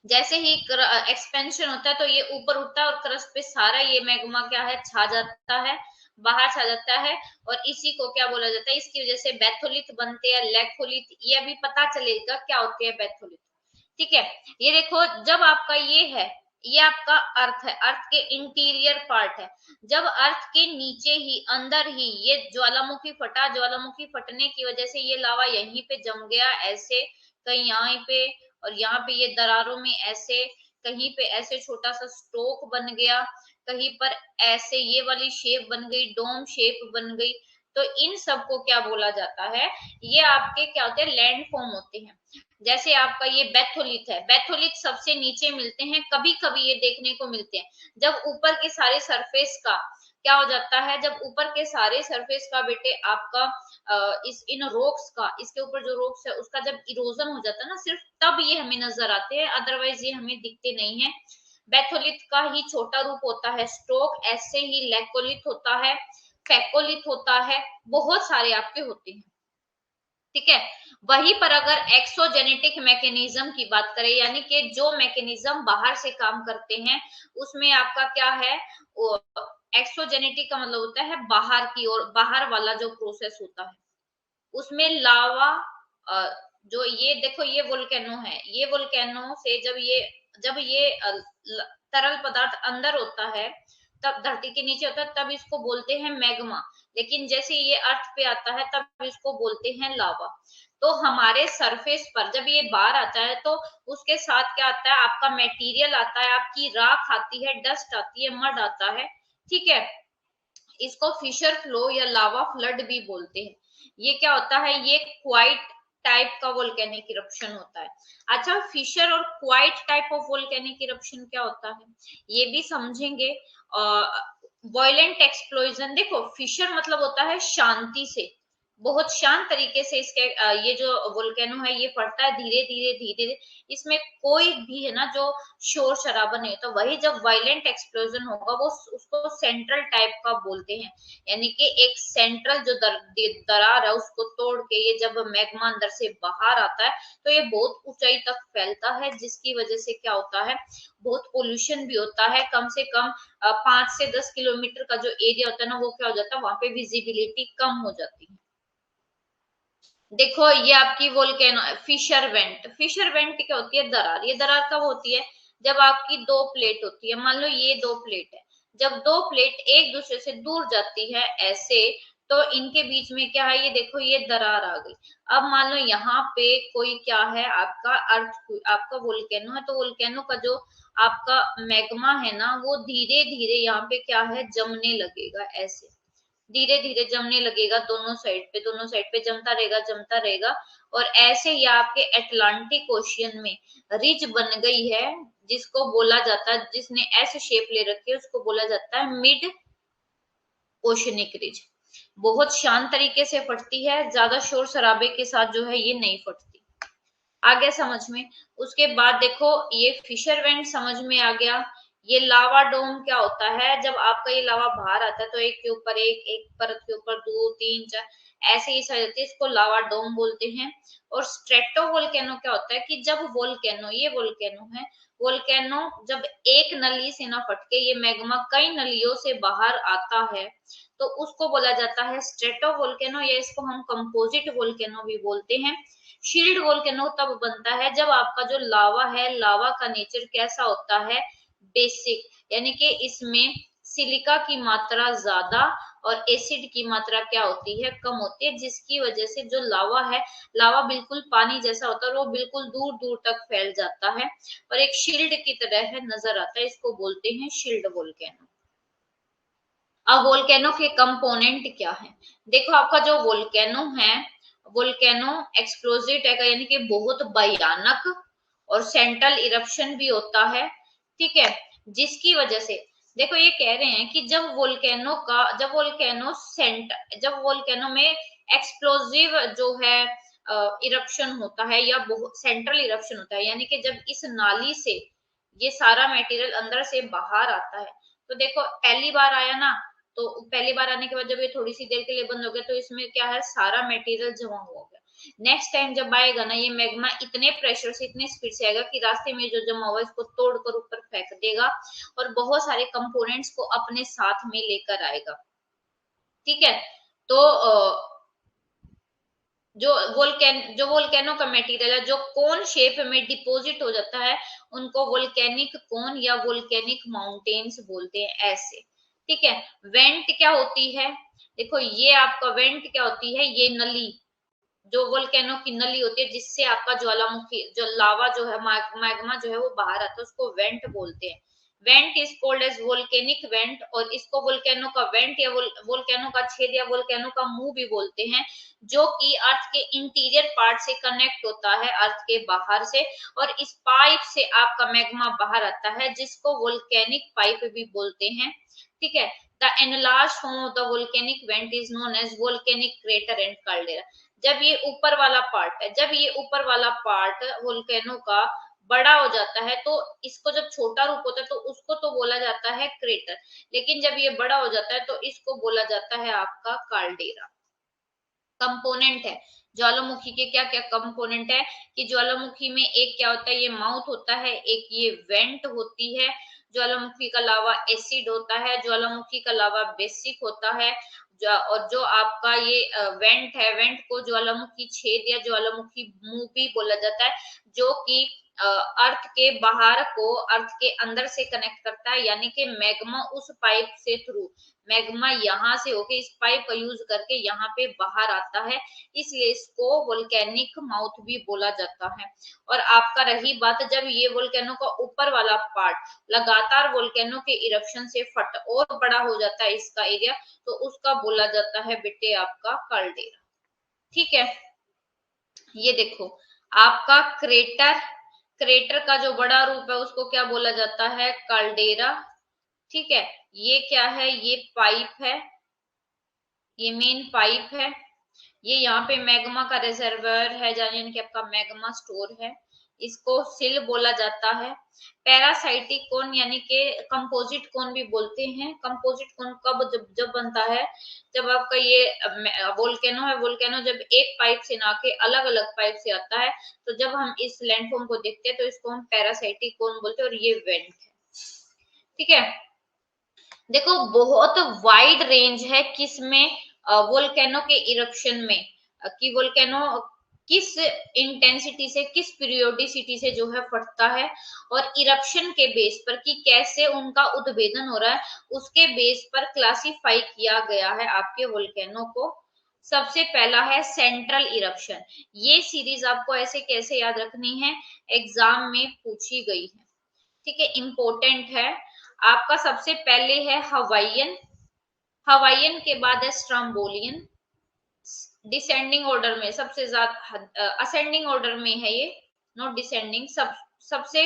जैसे ही एक्सपेंशन होता है तो ये ऊपर उठता है और क्रस्ट पे सारा ये मैग्मा क्या है, छा जाता है, बाहर छा जाता है, और इसी को क्या बोला जाता है, इसकी वजह से बैथोलिथ बनते हैं, लैकोलिथ, ये अभी पता चलेगा क्या होते हैं बैथोलिथ। ठीक है, ये देखो, जब आपका ये है, ये आपका अर्थ है, अर्थ के इंटीरियर पार्ट है। जब अर्थ के नीचे ही, अंदर ही ये ज्वालामुखी फटा, ज्वालामुखी फटने की वजह से ये लावा यहीं पे जम गया ऐसे, कहीं यहाँ पे, और यहाँ पे ये दरारों में ऐसे, कहीं पे ऐसे छोटा सा स्ट्रोक बन गया, कहीं पर ऐसे ये वाली शेप बन गई, डोम शेप बन गई। तो इन सबको क्या बोला जाता है, ये आपके क्या होते हैं, लैंड फॉर्म होते हैं। जैसे आपका ये बैथोलिथ है, बैथोलिथ सबसे नीचे मिलते हैं, कभी कभी ये देखने को मिलते हैं जब ऊपर के सारे सरफेस का क्या हो जाता है, जब ऊपर के सारे सरफेस का बेटे आपका इस इन रॉक्स का, इसके ऊपर जो रॉक्स है उसका जब इरोजन हो जाता है ना, सिर्फ तब ये हमें नजर आते हैं, अदरवाइज ये हमें दिखते नहीं है। बैथोलिथ का ही छोटा रूप होता है स्ट्रोक, ऐसे ही लैकोलिथ होता है, फैकोलिथ होता है, बहुत सारे आपके होते हैं। ठीक है, वहीं पर अगर एक्सोजेनेटिक मैकेनिज्म की बात करें, यानी कि जो मैकेनिज्म बाहर से काम करते हैं, उसमें आपका क्या है, एक्सोजेनेटिक का मतलब होता है बाहर की ओर, बाहर वाला जो प्रोसेस होता है, उसमें लावा, जो ये देखो ये वोल्केनो है, ये वोल्केनो से जब ये तरल पदार्थ अंदर होता है, तब धरती के नीचे होता है, तब इसको बोलते हैं मैग्मा। लेकिन जैसे ये अर्थ पे आता है तब इसको बोलते हैं लावा। तो हमारे सरफेस पर जब ये बाहर आता है तो उसके साथ क्या आता है, आपका मटेरियल आता है, आपकी राख आती है, डस्ट आती है, मड आता है। ठीक है, इसको फिशर फ्लो या लावा फ्लड भी बोलते हैं। ये क्या होता है, ये क्वाइट टाइप का वोल्केनिक इरप्शन होता है। अच्छा, फिशर और quite type of volcanic eruption क्या होता है, ये भी समझेंगे। वॉयलेंट एक्सप्लोजन, देखो फिशर मतलब होता है शांति से, बहुत शांत तरीके से इसके ये जो वोल्केनो है ये फटता है, धीरे धीरे धीरे धीरे, इसमें कोई भी है ना जो शोर शराबा नहीं होता। वही जब वायलेंट एक्सप्लोजन होगा वो उसको सेंट्रल टाइप का बोलते हैं, यानी कि एक सेंट्रल जो दरार है उसको तोड़ के ये जब मैग्मा अंदर से बाहर आता है तो ये बहुत ऊंचाई तक फैलता है, जिसकी वजह से क्या होता है, बहुत पोल्यूशन भी होता है। कम से कम 5 से 10 किलोमीटर का जो एरिया होता है ना, वो क्या हो जाता है, वहां पे विजिबिलिटी कम हो जाती है। देखो ये आपकी volcano, fissure vent, fissure vent क्या होती है, दरार। ये दरार कब होती है, जब आपकी दो प्लेट होती है, मान लो ये दो प्लेट है, जब दो प्लेट एक दूसरे से दूर जाती है ऐसे, तो इनके बीच में क्या है, ये देखो ये दरार आ गई। अब मान लो यहाँ पे कोई क्या है, आपका अर्थ, आपका वोल्केनो है, तो वोल्केनो का जो आपका मैग्मा है ना, वो धीरे धीरे यहाँ पे क्या है, जमने लगेगा ऐसे, धीरे धीरे जमने लगेगा, दोनों साइड पे जमता रहेगा, जमता रहेगा। और ऐसे ही आपके अटलांटिक ओशियन में रिज बन गई है, जिसको बोला जाता है, जिसने ऐसे शेप ले रखी है उसको बोला जाता है मिड ओशनिक रिज। बहुत शांत तरीके से फटती है, ज्यादा शोर शराबे के साथ जो है ये नहीं फटती। आ गया समझ में। उसके बाद देखो ये फिशर वेंट समझ में आ गया। ये लावा डोम क्या होता है, जब आपका ये लावा बाहर आता है तो एक के ऊपर एक, एक परत के ऊपर दो तीन चार, ऐसे ही सज जाती है, इसको लावा डोम बोलते हैं। और स्ट्रेटो वोल्केनो क्या होता है कि जब वोल्केनो, ये वोल्केनो है, वोल्केनो जब एक नली से ना फटके ये मैग्मा कई नलियों से बाहर आता है, तो उसको बोला जाता है स्ट्रेटो वोल्केनो, या इसको हम कंपोजिट वोल्केनो भी बोलते हैं। शील्ड वोल्केनो तब बनता है जब आपका जो लावा है, लावा का नेचर कैसा होता है, बेसिक, यानी कि इसमें सिलिका की मात्रा ज्यादा और एसिड की मात्रा क्या होती है, कम होती है, जिसकी वजह से जो लावा है, लावा बिल्कुल पानी जैसा होता है, वो बिल्कुल दूर दूर तक फैल जाता है और एक शील्ड की तरह है, नजर आता है, इसको बोलते हैं शील्ड वोल्केनो। अब वोल्केनो के कंपोनेंट क्या है, देखो आपका जो वोल्केनो है, वोल्केनो एक्सप्लोजिव है, यानी कि बहुत भयानक और सेंट्रल इरप्शन भी होता है। ठीक है, जिसकी वजह से देखो ये कह रहे हैं कि जब वोल्केनो में एक्सप्लोजिव जो है इरप्शन होता है या बहुत सेंट्रल इरप्शन होता है, यानी कि जब इस नाली से ये सारा मटेरियल अंदर से बाहर आता है, तो देखो पहली बार आया ना, तो पहली बार आने के बाद जब ये थोड़ी सी देर के लिए बंद हो गया, तो इसमें क्या है, सारा मटेरियल जमा हुआ गया। नेक्स्ट टाइम जब आएगा ना, ये मैग्मा इतने प्रेशर से इतने स्पीड से आएगा कि रास्ते में जो जमा हुआ है इसको तोड़कर ऊपर फेंक देगा और बहुत सारे कंपोनेंट्स को अपने साथ में लेकर आएगा। ठीक है, तो जो वोल्केनो का मटेरियल है जो कोन शेप में डिपॉजिट हो जाता है, उनको वोल्केनिक कोन या वोल्केनिक माउंटेन्स बोलते हैं ऐसे। ठीक है, वेंट क्या होती है, देखो ये आपका वेंट क्या होती है, ये नली, जो वोल्केनो की नली होती है जिससे आपका ज्वालामुखी जो लावा जो है मैग्मा जो है वो बाहर आता है, उसको वेंट बोलते हैं। Vent is called as volcanic vent, और इसको वोल्केनो का वेंट या वोल्केनो का छेद या वोल्केनो का मुंह भी बोलते हैं, जो कि अर्थ के इंटीरियर पार्ट से कनेक्ट होता है अर्थ के बाहर से, और इस पाइप से आपका मैग्मा बाहर आता है जिसको वोल्केनिक पाइप भी बोलते हैं। ठीक है, the enlarged form of the volcanic vent is known as volcanic crater and caldera. जब ये ऊपर वाला पार्ट है, जब ये ऊपर वाला पार्ट वोल्केनो का बड़ा हो जाता है, तो इसको जब छोटा रूप होता है तो उसको तो बोला जाता है क्रेटर, लेकिन जब ये बड़ा हो जाता है तो इसको बोला जाता है आपका काल्डेरा। कंपोनेंट है ज्वालामुखी के, क्या क्या कंपोनेंट है कि ज्वालामुखी में एक क्या होता है, ये माउथ होता है, एक ये वेंट होती है, ज्वालामुखी का लावा एसिड होता है, ज्वालामुखी का लावा बेसिक होता है, और जो आपका ये वेंट है, वेंट को ज्वालामुखी छेद या ज्वालामुखी मुंह भी बोला जाता है, जो कि अर्थ के बाहर को अर्थ के अंदर से कनेक्ट करता है, यानी कि मैग्मा उस पाइप से थ्रू मैग्मा यहाँ से होके इस पाइप का यूज करके यहाँ पे बाहर आता है, इसलिए इसको वोल्केनिक माउथ भी बोला जाता है। और आपका रही बात, जब ये वोल्केनो का ऊपर वाला पार्ट लगातार वोल्केनो के इरप्शन से फट और बड़ा हो जाता है इसका एरिया, तो उसका बोला जाता है बेटे आपका काल्डेरा। ठीक है, ये देखो आपका क्रेटर, क्रेटर का जो बड़ा रूप है उसको क्या बोला जाता है, काल्डेरा। ठीक है, ये क्या है, ये पाइप है, ये मेन पाइप है, ये यहाँ पे मैग्मा का रिजर्वर है, यानी कि आपका मैग्मा स्टोर है, इसको सिल बोला जाता है। पैरासाइटिक कोन यानी कि कंपोजिट कोन भी बोलते हैं। कंपोजिट कोन कब जब बनता है, जब आपका ये वोल्केनो है, वोल्केनो जब एक पाइप से ना के अलग अलग पाइप से आता है, तो जब हम इस लैंडफॉर्म को देखते हैं तो इसको हम पैरासाइटिक कोन बोलते हैं, और ये वेंट है। ठीक है, देखो बहुत वाइड रेंज है किसमें, वोल्केनो के इरप्शन में, कि वोल्केनो किस इंटेंसिटी से किस पीरियोडिसिटी से जो है फटता है, और इरप्शन के बेस पर कि कैसे उनका उद्भेदन हो रहा है, उसके बेस पर क्लासिफाई किया गया है आपके वोल्केनो को। सबसे पहला है सेंट्रल इरप्शन, ये सीरीज आपको ऐसे कैसे याद रखनी है, एग्जाम में पूछी गई है। ठीक है, इंपॉर्टेंट है। आपका सबसे पहले है हवाइयन, हवाइयन के बाद है स्ट्रम्बोलियन, डिसेंडिंग ऑर्डर में सबसे ज्यादा, असेंडिंग ऑर्डर में है ये, नॉट डिसेंडिंग, सबसे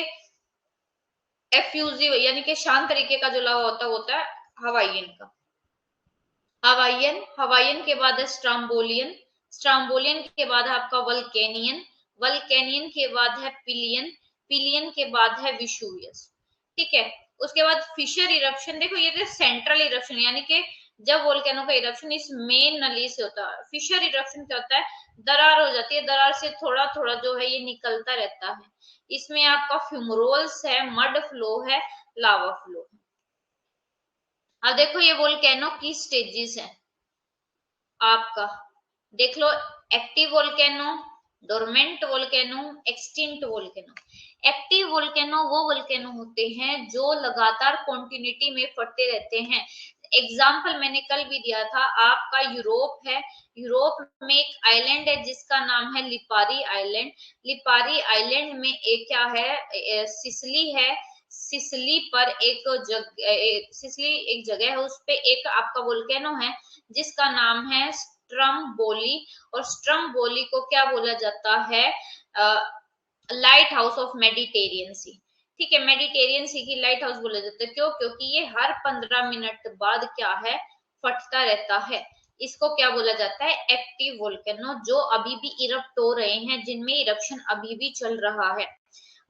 एफ्यूजिव यानी कि शांत तरीके का जो लावा होता है हवाइयन का। हवाइयन, हवाइयन के बाद है स्ट्रम्बोलियन, स्ट्रम्बोलियन के बाद है आपका वल्केनियन, वल्केनियन के बाद है पिलियन, पिलियन के बाद है विशुवियस। ठीक है, उसके बाद फिशर इरप्शन, देखो ये सेंट्रल इरप्शन यानी कि जब वोल्केनो का इरप्शन इस मेन नली से होता है। फिशर इरप्शन क्या होता है, दरार हो जाती है, दरार से थोड़ा थोड़ा जो है ये निकलता रहता है, इसमें आपका फ्यूमरोल्स है, मड फ्लो है, लावा फ्लो है। अब देखो ये वोल्केनो की स्टेजेस है आपका, देख लो, active volcano, dormant volcano, extinct volcano. Active volcano वो वोल्केनो होते हैं जो लगातार कॉन्टिन्यूटी में फटते रहते हैं। एग्जाम्पल मैंने कल भी दिया था, आपका यूरोप है, यूरोप में एक आइलैंड है जिसका नाम है लिपारी आइलैंड, लिपारी आइलैंड में एक क्या है, सिसली है, सिसली पर सिसली एक जगह है, उस पे एक आपका वोल्केनो है जिसका नाम है स्ट्रम्बोली, और स्ट्रम्बोली को क्या बोला जाता है, लाइट हाउस ऑफ मेडिटेरियन सी। ठीक है, मेडिटेरियन सी की लाइट हाउस बोला जाता है। क्यों? क्योंकि ये हर 15 मिनट बाद क्या है, फटता रहता है। इसको क्या बोला जाता है, एक्टिव वोल्केनो, जो अभी भी इरप्ट हो रहे हैं, जिनमें इरप्शन अभी भी चल रहा है।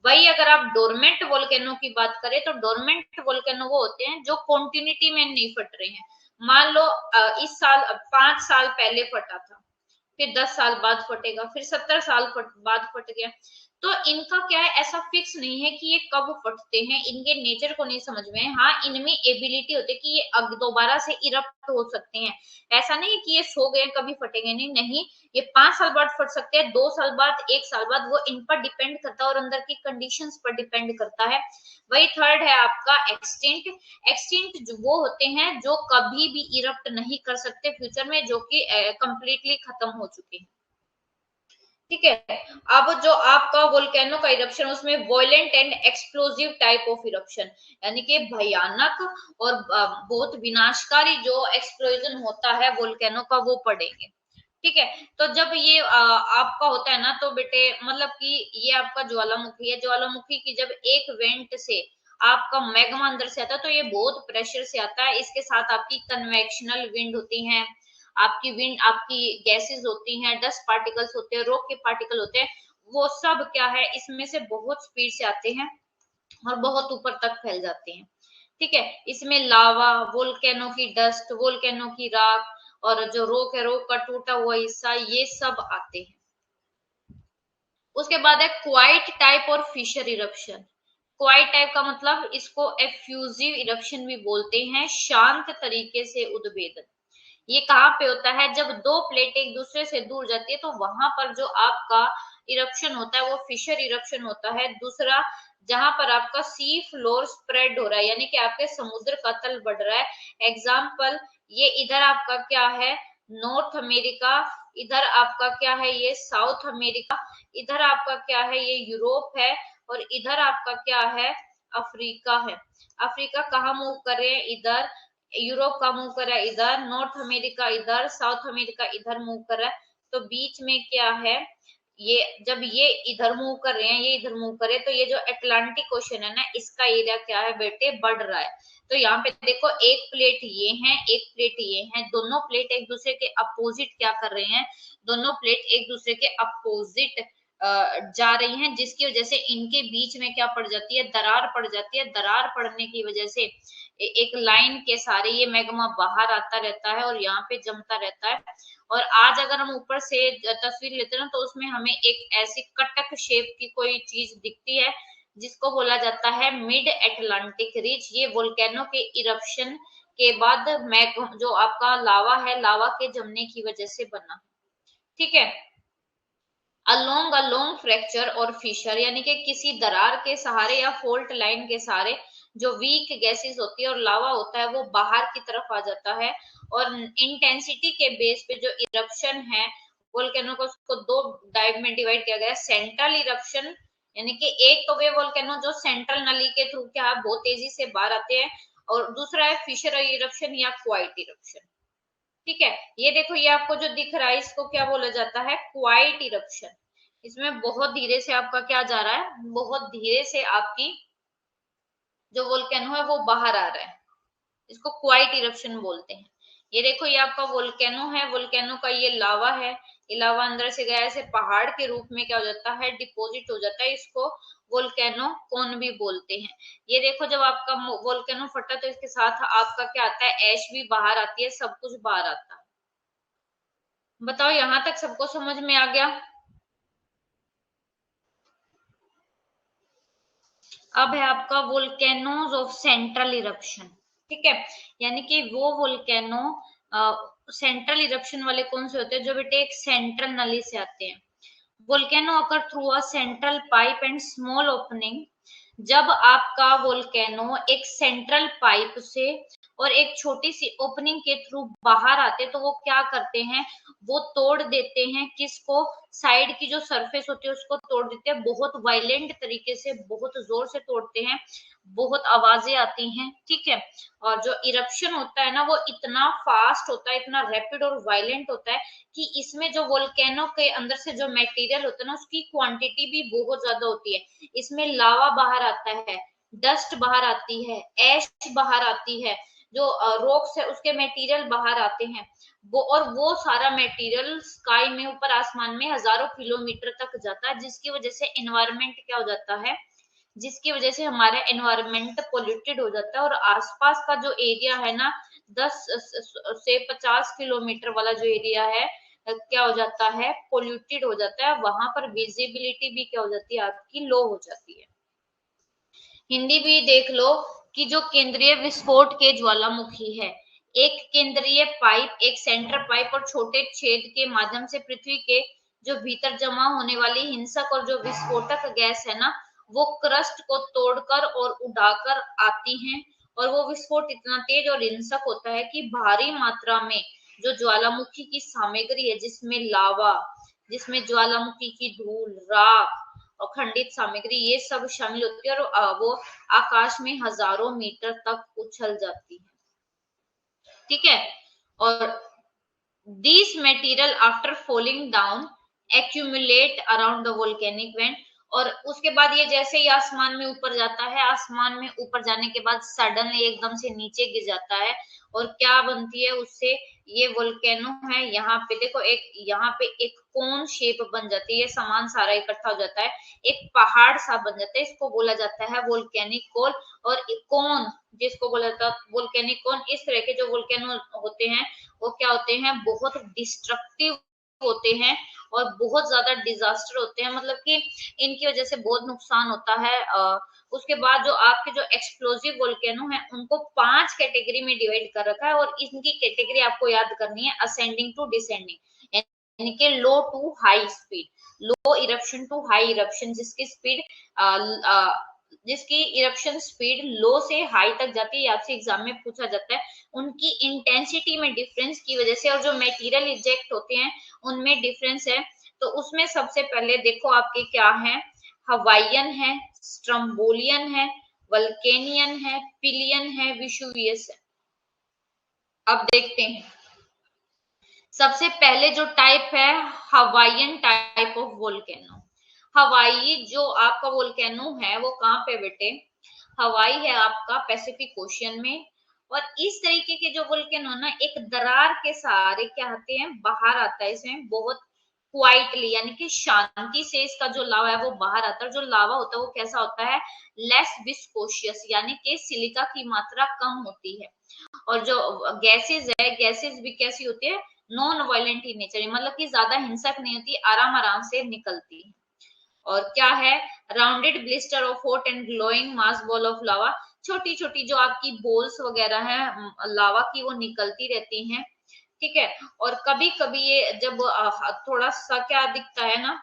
वही अगर आप डोरमेंट वोल्केनो की बात करें तो डोरमेंट वोल्केनो वो होते हैं जो कॉन्टिन्यूटी में नहीं फट रहे हैं। मान लो इस साल 5 साल पहले फटा था, फिर 10 साल बाद फटेगा, फिर 70 साल बाद फट गया। तो इनका क्या है, ऐसा फिक्स नहीं है कि ये कब फटते हैं, इनके नेचर को नहीं समझ में है। हाँ, इनमें एबिलिटी होती है कि ये अब दोबारा से इरप्ट हो सकते हैं। ऐसा नहीं है कि ये सो गए कभी फटेंगे नहीं, नहीं, ये 5 साल बाद फट सकते हैं, 2 साल बाद, 1 साल बाद, वो इन पर डिपेंड करता है और अंदर की कंडीशंस पर डिपेंड करता है। वही थर्ड है आपका एक्सटिंक्ट। एक्सटिंक्ट वो होते हैं जो कभी भी इरप्ट नहीं कर सकते फ्यूचर में, जो कि कंप्लीटली खत्म हो चुके हैं। ठीक है, अब जो आपका वोल्केनो का इरप्शन, उसमें violent and explosive type of eruption, यानी कि भयानक और बहुत विनाशकारी जो एक्सप्लोजन होता है वोल्केनो का, वो पड़ेंगे। ठीक है, तो जब ये आपका होता है ना, तो बेटे मतलब कि ये आपका ज्वालामुखी है, ज्वालामुखी की जब एक वेंट से आपका मैग्मा अंदर से आता है, तो ये बहुत प्रेशर से आता है। इसके साथ आपकी कन्वेक्शनल विंड होती है, आपकी विंड, आपकी गैसेस होती हैं, डस्ट पार्टिकल्स होते हैं, रॉक के पार्टिकल होते हैं, वो सब क्या है, इसमें से बहुत स्पीड से आते हैं और बहुत ऊपर तक फैल जाते हैं। ठीक है, इसमें लावा, वोल्केनो की डस्ट, वोल्केनो की राख, और जो रॉक है, रॉक का टूटा हुआ हिस्सा, ये सब आते हैं। उसके बाद है क्वाइट टाइप और फिशर इरप्शन। क्वाइट टाइप का मतलब इसको एफ्यूजिव इरप्शन भी बोलते हैं, शांत तरीके से उद्भेदन। ये कहाँ पे होता है, जब दो प्लेट एक दूसरे से दूर जाती है, तो वहां पर जो आपका इरप्शन होता है वो फिशर इरप्शन होता है। दूसरा, जहां पर आपका सी फ्लोर स्प्रेड हो रहा है, यानी कि आपके समुद्र का तल बढ़ रहा है। एग्जाम्पल, ये इधर आपका क्या है, नॉर्थ अमेरिका, इधर आपका क्या है, ये साउथ अमेरिका, इधर आपका क्या है, ये यूरोप है, और इधर आपका क्या है, अफ्रीका है। अफ्रीका कहाँ मूव कर रहे हैं, इधर, यूरोप का मूव कर रहा है इधर, नॉर्थ अमेरिका इधर, साउथ अमेरिका इधर मूव कर रहा है। तो बीच में क्या है, ये जब ये इधर मूव कर रहे हैं, ये इधर मूव कर रहे हैं, तो ये जो अटलांटिक ओशन है ना, इसका एरिया क्या है बेटे, बढ़ रहा है। तो यहाँ पे देखो, एक प्लेट ये है, एक प्लेट ये है, दोनों प्लेट एक दूसरे के अपोजिट क्या कर रहे हैं, दोनों प्लेट एक दूसरे के अपोजिट जा रही हैं, जिसकी वजह से इनके बीच में क्या पड़ जाती है, दरार पड़ जाती है। दरार पड़ने की वजह से एक लाइन के सारे ये मैग्मा बाहर आता रहता है और यहाँ पे जमता रहता है। और आज अगर हम ऊपर से तस्वीर लेते हैं तो उसमें हमें एक ऐसी कटक शेप की कोई चीज दिखती है, जिसको बोला जाता है मिड एटलांटिक रिज। ये वोल्केनो के इरप्शन के बाद मैग जो आपका लावा है, लावा के जमने की वजह से बना। ठीक है, अलोंग अलोंग फ्रैक्चर और फिशर, यानी कि किसी दरार के सहारे या फोल्ट लाइन के सहारे जो वीक गैसेस होती है और लावा होता है, वो बाहर की तरफ आ जाता है। और इंटेंसिटी के बेस पे जो इरप्शन है वोल्केनो को, उसको दो टाइप में डिवाइड किया गया है। सेंट्रल इरप्शन, यानी कि एक तो वे वोल्केनो जो सेंट्रल नली के थ्रू क्या बहुत तेजी से बाहर आते हैं, और दूसरा है फिशर इरप्शन या क्वाइट इरप्शन। ठीक है, ये देखो, ये आपको जो दिख रहा है, इसको क्या बोला जाता है, क्वाइट इरप्शन। इसमें बहुत धीरे से आपका क्या जा रहा है, बहुत धीरे से आपकी जो वोल्केनो है वो बाहर आ रहा है, इसको क्वाइट इरप्शन बोलते हैं। ये देखो, ये आपका वोल्केनो है, वोल्केनो का ये लावा है, ये लावा अंदर से गया ऐसे पहाड़ के रूप में क्या हो जाता है, डिपोजिट हो जाता है। इसको वोल्केनो कोन भी बोलते हैं। ये देखो, जब आपका वोल्केनो फटा तो इसके साथ आपका क्या आता है, ऐश भी बाहर आती है, सब कुछ बाहर आता है। बताओ, यहां तक सबको समझ में आ गया? अब है आपका वोल्केनोज ऑफ सेंट्रल इरप्शन। ठीक है, यानी कि वो वोल्केनो सेंट्रल इरप्शन वाले कौन से होते हैं, जो बेटे एक सेंट्रल नली से आते हैं। Volcano occur through a central pipe and small opening. जब आपका वोल्केनो एक सेंट्रल पाइप से और एक छोटी सी ओपनिंग के थ्रू बाहर आते हैं, तो वो क्या करते हैं, वो तोड़ देते हैं किसको, साइड की जो सरफेस होती है उसको तोड़ देते हैं, बहुत वायलेंट तरीके से, बहुत जोर से तोड़ते हैं, बहुत आवाजें आती हैं, ठीक है। और जो इरप्शन होता है ना वो इतना फास्ट होता है, इतना रैपिड और वायलेंट होता है कि इसमें जो वोल्केनो के अंदर से जो मटेरियल होता है ना उसकी क्वांटिटी भी बहुत ज्यादा होती है। इसमें लावा बाहर आता है, डस्ट बाहर आती है, ऐश बाहर आती है, जो रॉक्स है उसके मटेरियल बाहर आते हैं, वो सारा मटेरियल स्काई में, ऊपर आसमान में हजारों किलोमीटर तक जाता है, जिसकी वजह से एनवायरमेंट क्या हो जाता है, जिसकी वजह से हमारा एनवायरमेंट पोल्यूटेड हो जाता है। और आसपास का जो एरिया है ना 10 से 50 किलोमीटर वाला जो एरिया है क्या हो जाता है, पोल्यूटेड हो जाता है, वहां पर विजिबिलिटी भी क्या हो जाती है, आपकी लो हो जाती है। हिंदी भी देख लो कि जो केंद्रीय विस्फोट के ज्वालामुखी है, एक केंद्रीय पाइप, एक सेंटर पाइप और छोटे छेद के माध्यम से पृथ्वी के जो भीतर जमा होने वाली हिंसक और जो विस्फोटक गैस है ना वो क्रस्ट को तोड़कर और उड़ाकर आती हैं, और वो विस्फोट इतना तेज और हिंसक होता है कि भारी मात्रा में जो ज्वालामुखी की सामग्री है, जिसमें लावा, जिसमें ज्वालामुखी की धूल, राख और खंडित सामग्री, ये सब शामिल होती है, और वो आकाश में हजारों मीटर तक उछल जाती है, ठीक है। और these material after falling down accumulate around the volcanic vent, और उसके बाद ये जैसे ही आसमान में ऊपर जाता है, आसमान में ऊपर जाने के बाद सडनली एकदम से नीचे गिर जाता है, और क्या बनती है उससे, ये वोल्केनो है, यहाँ पे देखो एक, यहाँ पे एक कोन शेप बन जाती है, ये सामान सारा इकट्ठा हो जाता है, एक पहाड़ सा बन जाता है, इसको बोला जाता है वोल्केनिक कोल। और कोन जिसको बोला जाता है वोल्केनिक कोन, इस तरह के जो वोल्केनो होते हैं वो क्या होते हैं, बहुत डिस्ट्रक्टिव होते हैं और बहुत ज्यादा डिजास्टर होते हैं, मतलब कि इनकी वजह से बहुत नुकसान होता है। उसके बाद जो आपके जो एक्सप्लोसिव वोल्केनो है उनको 5 कैटेगरी में डिवाइड कर रखा है, और इनकी कैटेगरी आपको याद करनी है, असेंडिंग टू डिसेंडिंग, यानी कि low to high speed, low eruption to high eruption, जिसकी इरप्शन स्पीड लो से हाई तक जाती है, आपसे एग्जाम में पूछा जाता है, उनकी इंटेंसिटी में डिफरेंस की वजह से, और जो मटेरियल इजेक्ट होते हैं उनमें डिफरेंस है। तो उसमें सबसे पहले देखो आपके क्या है, हवाइयन है, स्ट्रम्बोलियन है, वल्केनियन है, पिलियन है, विशुवियस है। अब देखते हैं, सबसे पहले जो टाइप है हवाइयन टाइप ऑफ वोल्केनो। हवाई जो आपका वोल्केनो है वो कहाँ पे बेटे, हवाई है आपका पैसिफिक ओशियन में। और इस तरीके के जो वोल्केनो ना एक दरार के सहारे क्या होते हैं, बाहर आता है, इसमें बहुत क्वाइटली यानी कि शांति से इसका जो लावा है वो बाहर आता है। जो लावा होता है वो कैसा होता है, लेस विस्कोशियस, यानी कि सिलिका की मात्रा कम होती है। और जो गैसेस है, गैसेस भी कैसी होती है, नॉन वायलेंट इन नेचर, मतलब कि ज्यादा हिंसक नहीं होती, आराम आराम से निकलती है। और क्या है, rounded blister of hot and glowing mass ball of lava, छोटी छोटी जो आपकी बोल्स वगैरह है लावा की वो निकलती रहती हैं, ठीक है। और कभी कभी ये जब थोड़ा सा क्या दिखता है ना,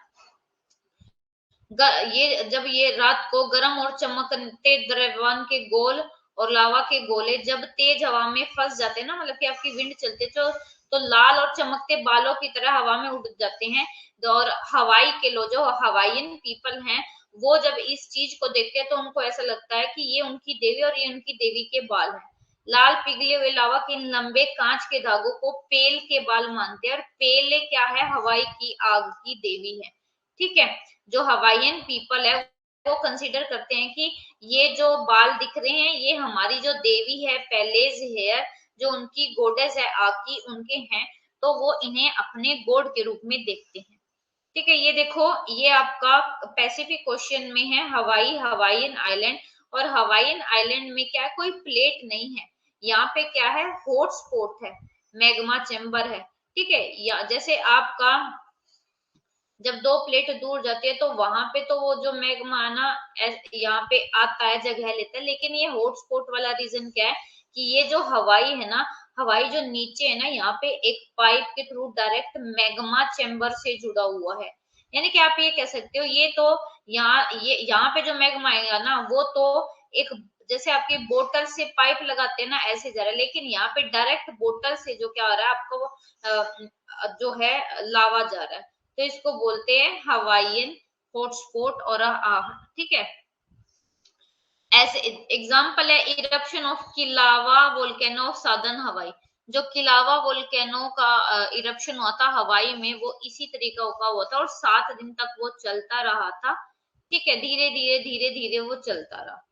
ये जब ये रात को गर्म और चमकते द्रव्यमान के गोल और लावा के गोले जब तेज हवा में फंस जाते हैं ना, मतलब कि आपकी विंड चलती है तो लाल और चमकते बालों की तरह हवा में उड़ जाते हैं। और हवाई के लोग जो हवाईयन पीपल हैं वो जब इस चीज को देखते हैं तो उनको ऐसा लगता है कि ये उनकी देवी और ये उनकी देवी के बाल हैं। लाल पिघले हुए लावा के इन लंबे कांच के धागों को पेल के बाल मानते हैं, और पेले क्या है, हवाई की आग की देवी है, ठीक है। जो हवाईयन पीपल है वो कंसीडर करते हैं कि ये जो बाल दिख रहे हैं ये हमारी जो देवी है पेलेज हेयर, जो उनकी गोडेस है आग की, उनके हैं, तो वो इन्हें अपने गॉड के रूप में देखते हैं, ठीक है। ये देखो ये आपका पैसिफिक ओशियन में है हवाई, हवाईयन आइलैंड। और हवाईयन आइलैंड में क्या है, कोई प्लेट नहीं है, यहाँ पे क्या है, हॉट स्पॉट है, मैग्मा चेम्बर है, ठीक है। या जैसे आपका जब 2 प्लेट दूर जाती है तो वहां पे तो वो जो मैग्मा है ना यहाँ पे आता है, जगह लेता है, लेकिन ये हॉटस्पॉट वाला रीजन क्या है कि ये जो हवाई है ना, हवाई जो नीचे है ना, यहाँ पे एक पाइप के थ्रू डायरेक्ट मैग्मा चेम्बर से जुड़ा हुआ है। यानी कि आप ये कह सकते हो ये तो यहाँ पे जो मैग्मा आएगा ना वो तो एक जैसे आपकी बोतल से पाइप लगाते हैं ना, ऐसे जा रहा है, लेकिन यहाँ पे डायरेक्ट बोतल से जो क्या हो रहा है आपका वो जो है लावा जा रहा है, तो इसको बोलते हैं हवाईयन हॉटस्पॉट और ठीक है। ऐसे एग्जाम्पल है eruption of Kilauea volcano of southern Hawaii. जो किलावा वोल्केनो का इरप्शन हुआ था हवाई में, वो इसी तरीका का हुआ था और 7 दिन तक वो चलता रहा था। ठीक है, धीरे धीरे धीरे धीरे वो चलता रहा।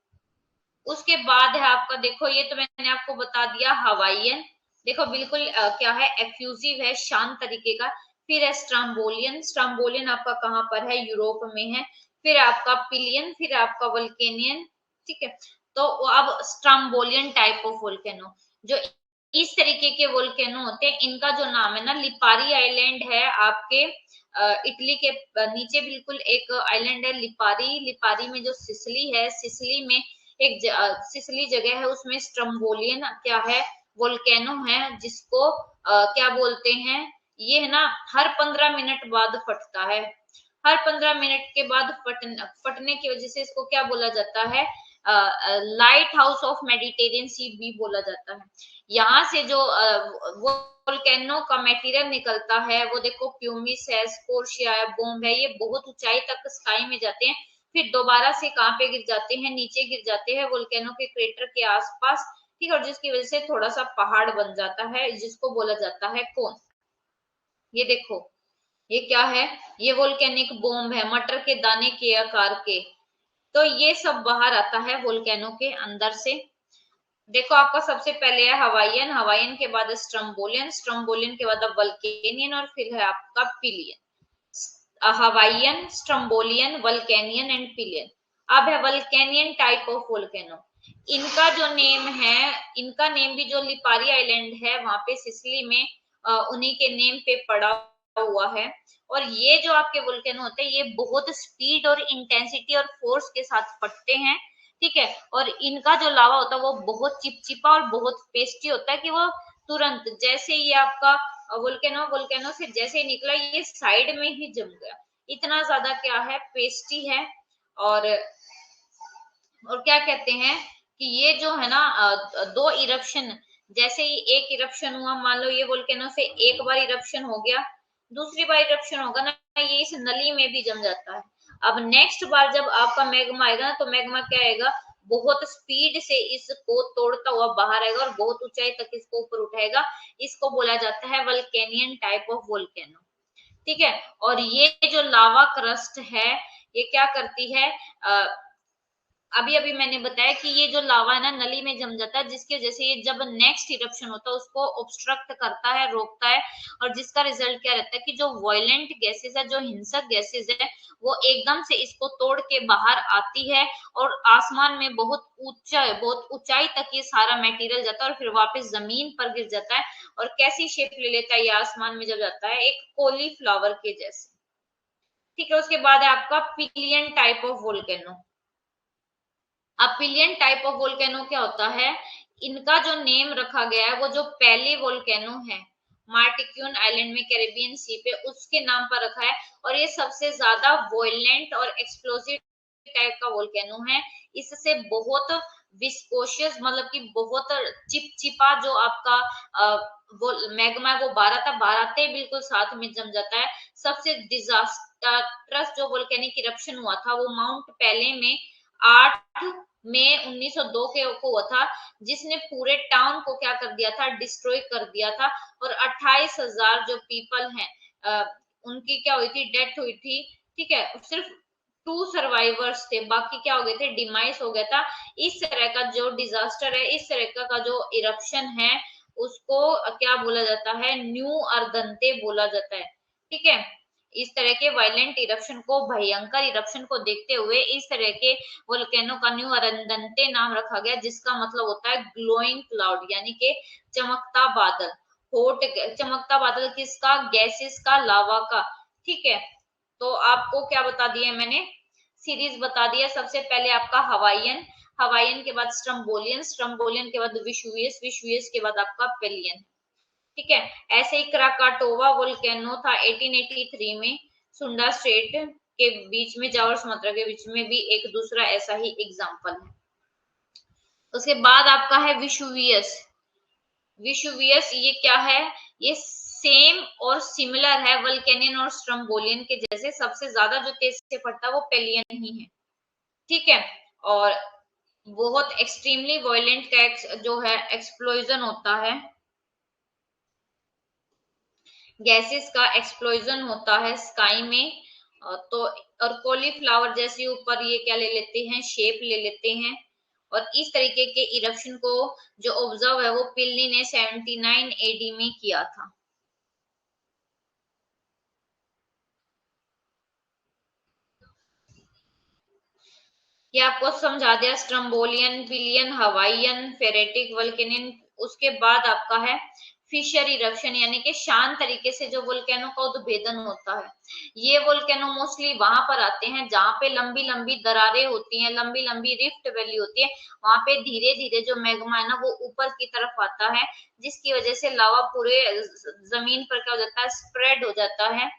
उसके बाद है आपका, देखो ये तो मैंने आपको बता दिया हवाईयन, देखो बिल्कुल क्या है, एफ्यूजिव है, शांत तरीके का। फिर है स्ट्रम्बोलियन, स्ट्रम्बोलियन आपका कहाँ पर है, यूरोप में है। फिर आपका पिलियन, फिर आपका वोल्केनियन। ठीक है, तो अब स्ट्रम्बोलियन टाइप ऑफ वोल्केनो, जो इस तरीके के वोल्केनो होते हैं, इनका जो नाम है ना, लिपारी आइलैंड है आपके इटली के नीचे बिल्कुल एक आइलैंड है लिपारी। लिपारी में जो सिसिली है, सिसिली में एक सिसिली जगह है, उसमें स्ट्रम्बोलियन क्या है, वोल्केनो है, जिसको क्या बोलते हैं, ये है ना हर 15 मिनट बाद फटता है। हर 15 मिनट के बाद फटने की वजह से इसको क्या बोला जाता है, लाइट हाउस ऑफ मेडिटेरियन सी भी बोला जाता है। यहाँ से जो वोल्केनो का मटेरियल निकलता है, वो देखो प्यूमिस है, स्कोर्शिया है, बोम्ब है, ये बहुत ऊंचाई तक स्काई में जाते हैं, फिर दोबारा से कहाँ पे गिर जाते हैं, नीचे गिर जाते हैं वोल्केनो के क्रेटर के आसपास। ठीक है, और जिसकी वजह से थोड़ा सा पहाड़ बन जाता है, जिसको बोला जाता है कोन। ये देखो ये क्या है, ये वोल्केनिक बॉम्ब है, मटर के दाने के आकार के। तो ये सब बाहर आता है वोल्केनो के अंदर से। देखो आपका सबसे पहले है हवाईयन, हवाईयन के बाद स्ट्रम्बोलियन, स्ट्रम्बोलियन के बाद वल्केनियन, और फिर है आपका Pelean. Hawaiian, Strombolian, Vulcanian and Pelean. अब है वल्केनियन टाइप ऑफ वोल्केनो। इनका जो नेम है, इनका नेम भी जो लिपारी आइलैंड है वहां पे सिसिली में, उन्हीं के नेम पे पड़ा हुआ है। और ये जो आपके वोल्केनो होते हैं, ये बहुत स्पीड और इंटेंसिटी और फोर्स के साथ फटते हैं। ठीक है, और इनका जो लावा होता है वो बहुत चिपचिपा और बहुत पेस्टी होता है, कि वो तुरंत जैसे ये आपका वोल्केनो वोल्केनो से जैसे ही निकला, ये साइड में ही जम गया, इतना ज्यादा क्या है, पेस्टी है। और क्या कहते हैं कि ये जो है ना, दो इरप्शन, जैसे ही एक इरप्शन हुआ, मान लो ये वोल्केनो से एक बार इरप्शन हो गया, दूसरी बार इरप्शन होगा ना, ये इस नली में भी जम जाता है। अब नेक्स्ट बार जब आपका मैग्मा आएगा ना, तो मैग्मा क्या आएगा, बहुत स्पीड से इसको तोड़ता हुआ बाहर आएगा और बहुत ऊंचाई तक इसको ऊपर उठाएगा। इसको बोला जाता है वल्केनियन टाइप ऑफ वोल्केनो। ठीक है, और ये जो लावा क्रस्ट है, ये क्या करती है, अभी अभी मैंने बताया कि ये जो लावा है ना, नली में जम जाता है, जिसकी वजह से ये जब नेक्स्ट इरप्शन होता है उसको ऑब्स्ट्रक्ट करता है, रोकता है, और जिसका रिजल्ट क्या रहता है कि जो वायलेंट गैसेस है, जो हिंसक गैसेस है, वो एकदम से इसको तोड़ के बाहर आती है, और आसमान में बहुत ऊंचाई तक ये सारा मटेरियल जाता है, और फिर वापस जमीन पर गिर जाता है। और कैसी शेप ले लेता है ये आसमान में जब जाता है, एक कॉलीफ्लावर के जैसे। ठीक है, उसके बाद है आपका पिलियन टाइप ऑफ वोल्केनो। अब पिलियन टाइप ऑफ वोल्केनो क्या होता है, इनका जो नेम रखा गया है, वो जो पहले वोल्केनो है मार्टिक्यून आइलैंड में कैरेबियन सी पे, उसके नाम पर रखा है। और ये सबसे ज्यादा वॉयलेंट और एक्सप्लोसिव टाइप का वोल्केनो है। इससे बहुत विस्कोशियस, मतलब कि बहुत चिपचिपा जो आपका वो मैग्मा है, वो बाराते बिल्कुल साथ में जम जाता है। सबसे डिजास्टरस जो वोल्केनिक इरप्शन हुआ था, वो माउंट पेले में 8 मई 1902 को हुआ था, जिसने पूरे टाउन को क्या कर दिया था, डिस्ट्रॉय कर दिया था। और 28,000 जो पीपल हैं, उनकी क्या हुई थी, डेथ हुई थी। ठीक है, सिर्फ 2 सर्वाइवर्स थे, बाकी क्या हो गए थे, डिमाइस हो गया था। इस तरह का जो डिजास्टर है, इस तरह का जो इरप्शन है, उसको क्या बोला जाता है, न्यू अर्दंते बोला जाता है। ठीक है, इस तरह के वायलेंट इरप्शन को, भयंकर इरप्शन को देखते हुए इस तरह के वोल्केनो का न्यू अरंदंते नाम रखा गया, जिसका मतलब होता है ग्लोइंग क्लाउड, यानी कि चमकता बादल। हॉट, चमकता बादल किसका, गैसेस का, लावा का। ठीक है, तो आपको क्या बता दिया मैंने, सीरीज बता दिया। सबसे पहले आपका हवाईयन, हवाईयन के बाद स्ट्रम्बोलियन, स्ट्रम्बोलियन के बाद विशुवियस, विशुवियस के बाद आपका पेलियन। ठीक है, ऐसे ही क्राकाटोवा वोल्केनो था 1883 में, सुंडा स्ट्रेट के बीच में, जावर सुमात्रा के बीच में भी एक दूसरा ऐसा ही एग्जाम्पल है। उसके बाद आपका है विशुवियस। विशुवियस ये क्या है, ये सेम और सिमिलर है वल्केनियन और स्ट्रम्बोलियन के जैसे, सबसे ज्यादा जो तेज से फटता है वो पेलियन ही है, ठीक है। और बहुत एक्सट्रीमली वायलेंट का जो है एक्सप्लोजन होता है, गैसेस का एक्सप्लोजन होता है स्काई में। तो और कॉलीफ्लावर जैसे ऊपर ये क्या ले लेते हैं, शेप ले लेते हैं। और इस तरीके के इरप्शन को जो ऑब्जर्व है वो पिल्ली ने 79 एडी में किया था। ये आपको समझा दिया स्ट्रम्बोलियन, पिलियन, हवाइयन, फेरेटिक, वल्केनियन। उसके बाद आपका है फिशर इरप्शन, यानी कि शांत तरीके से जो वोल्केनो का उद्भेदन होता है। ये वोल्केनो मोस्टली वहां पर आते हैं जहां पे लंबी लंबी दरारें होती हैं, लंबी लंबी रिफ्ट वैली होती है। वहां पे धीरे धीरे जो मैग्मा है ना वो ऊपर की तरफ आता है, जिसकी वजह से लावा पूरे जमीन पर क्या हो जाता है, स्प्रेड हो जाता है,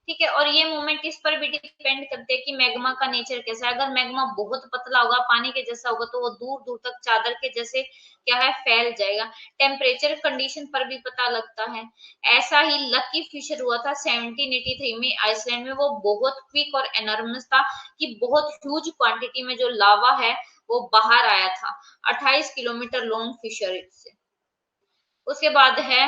ठीक है। और ये मूवमेंट इस पर भी डिपेंड करते हैं कि मैग्मा का नेचर कैसा है। अगर मैग्मा बहुत पतला होगा, पानी के जैसा होगा, तो वो दूर दूर तक चादर के जैसे क्या है फैल जाएगा। टेम्परेचर कंडीशन पर भी पता लगता है। ऐसा ही लकी फिशर हुआ था 1783 में आइसलैंड में। वो बहुत क्विक और एनर्मस था कि बहुत ह्यूज क्वांटिटी में जो लावा है वो बाहर आया था। 28 किलोमीटर लॉन्ग फिशर से। उसके बाद है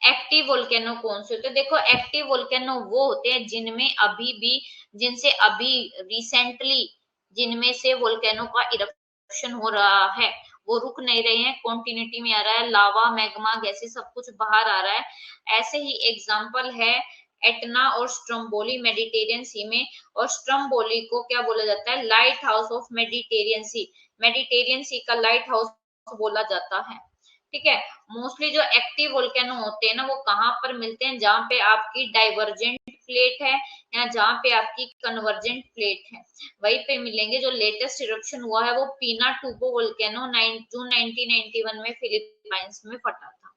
एक्टिव वोल्केनो कौन से होते हैं। देखो एक्टिव वोल्केनो वो होते हैं जिनमें अभी भी, जिनसे अभी रिसेंटली जिनमें से वोल्केनो का इरप्शन हो रहा है, वो रुक नहीं रहे हैं, कॉन्टिन्यूटी में आ रहा है, लावा मैग्मा गैसेस सब कुछ बाहर आ रहा है। ऐसे ही एग्जाम्पल है एटना और स्ट्रम्बोली मेडिटेरियन सी में। और स्ट्रम्बोली को क्या बोला जाता है, lighthouse of Mediterranean Sea, Mediterranean Sea का लाइट हाउस बोला जाता है, ठीक है। मोस्टली जो एक्टिव वोल्केनो होते हैं ना वो कहाँ पर मिलते हैं, जहाँ पे आपकी डाइवर्जेंट प्लेट है या जहाँ पे आपकी कन्वर्जेंट प्लेट है, वहीं पे मिलेंगे। जो लेटेस्ट इरप्शन हुआ है वो पीना टूबो वोल्केनो जून 1991 में फिलीपाइंस में फटा था।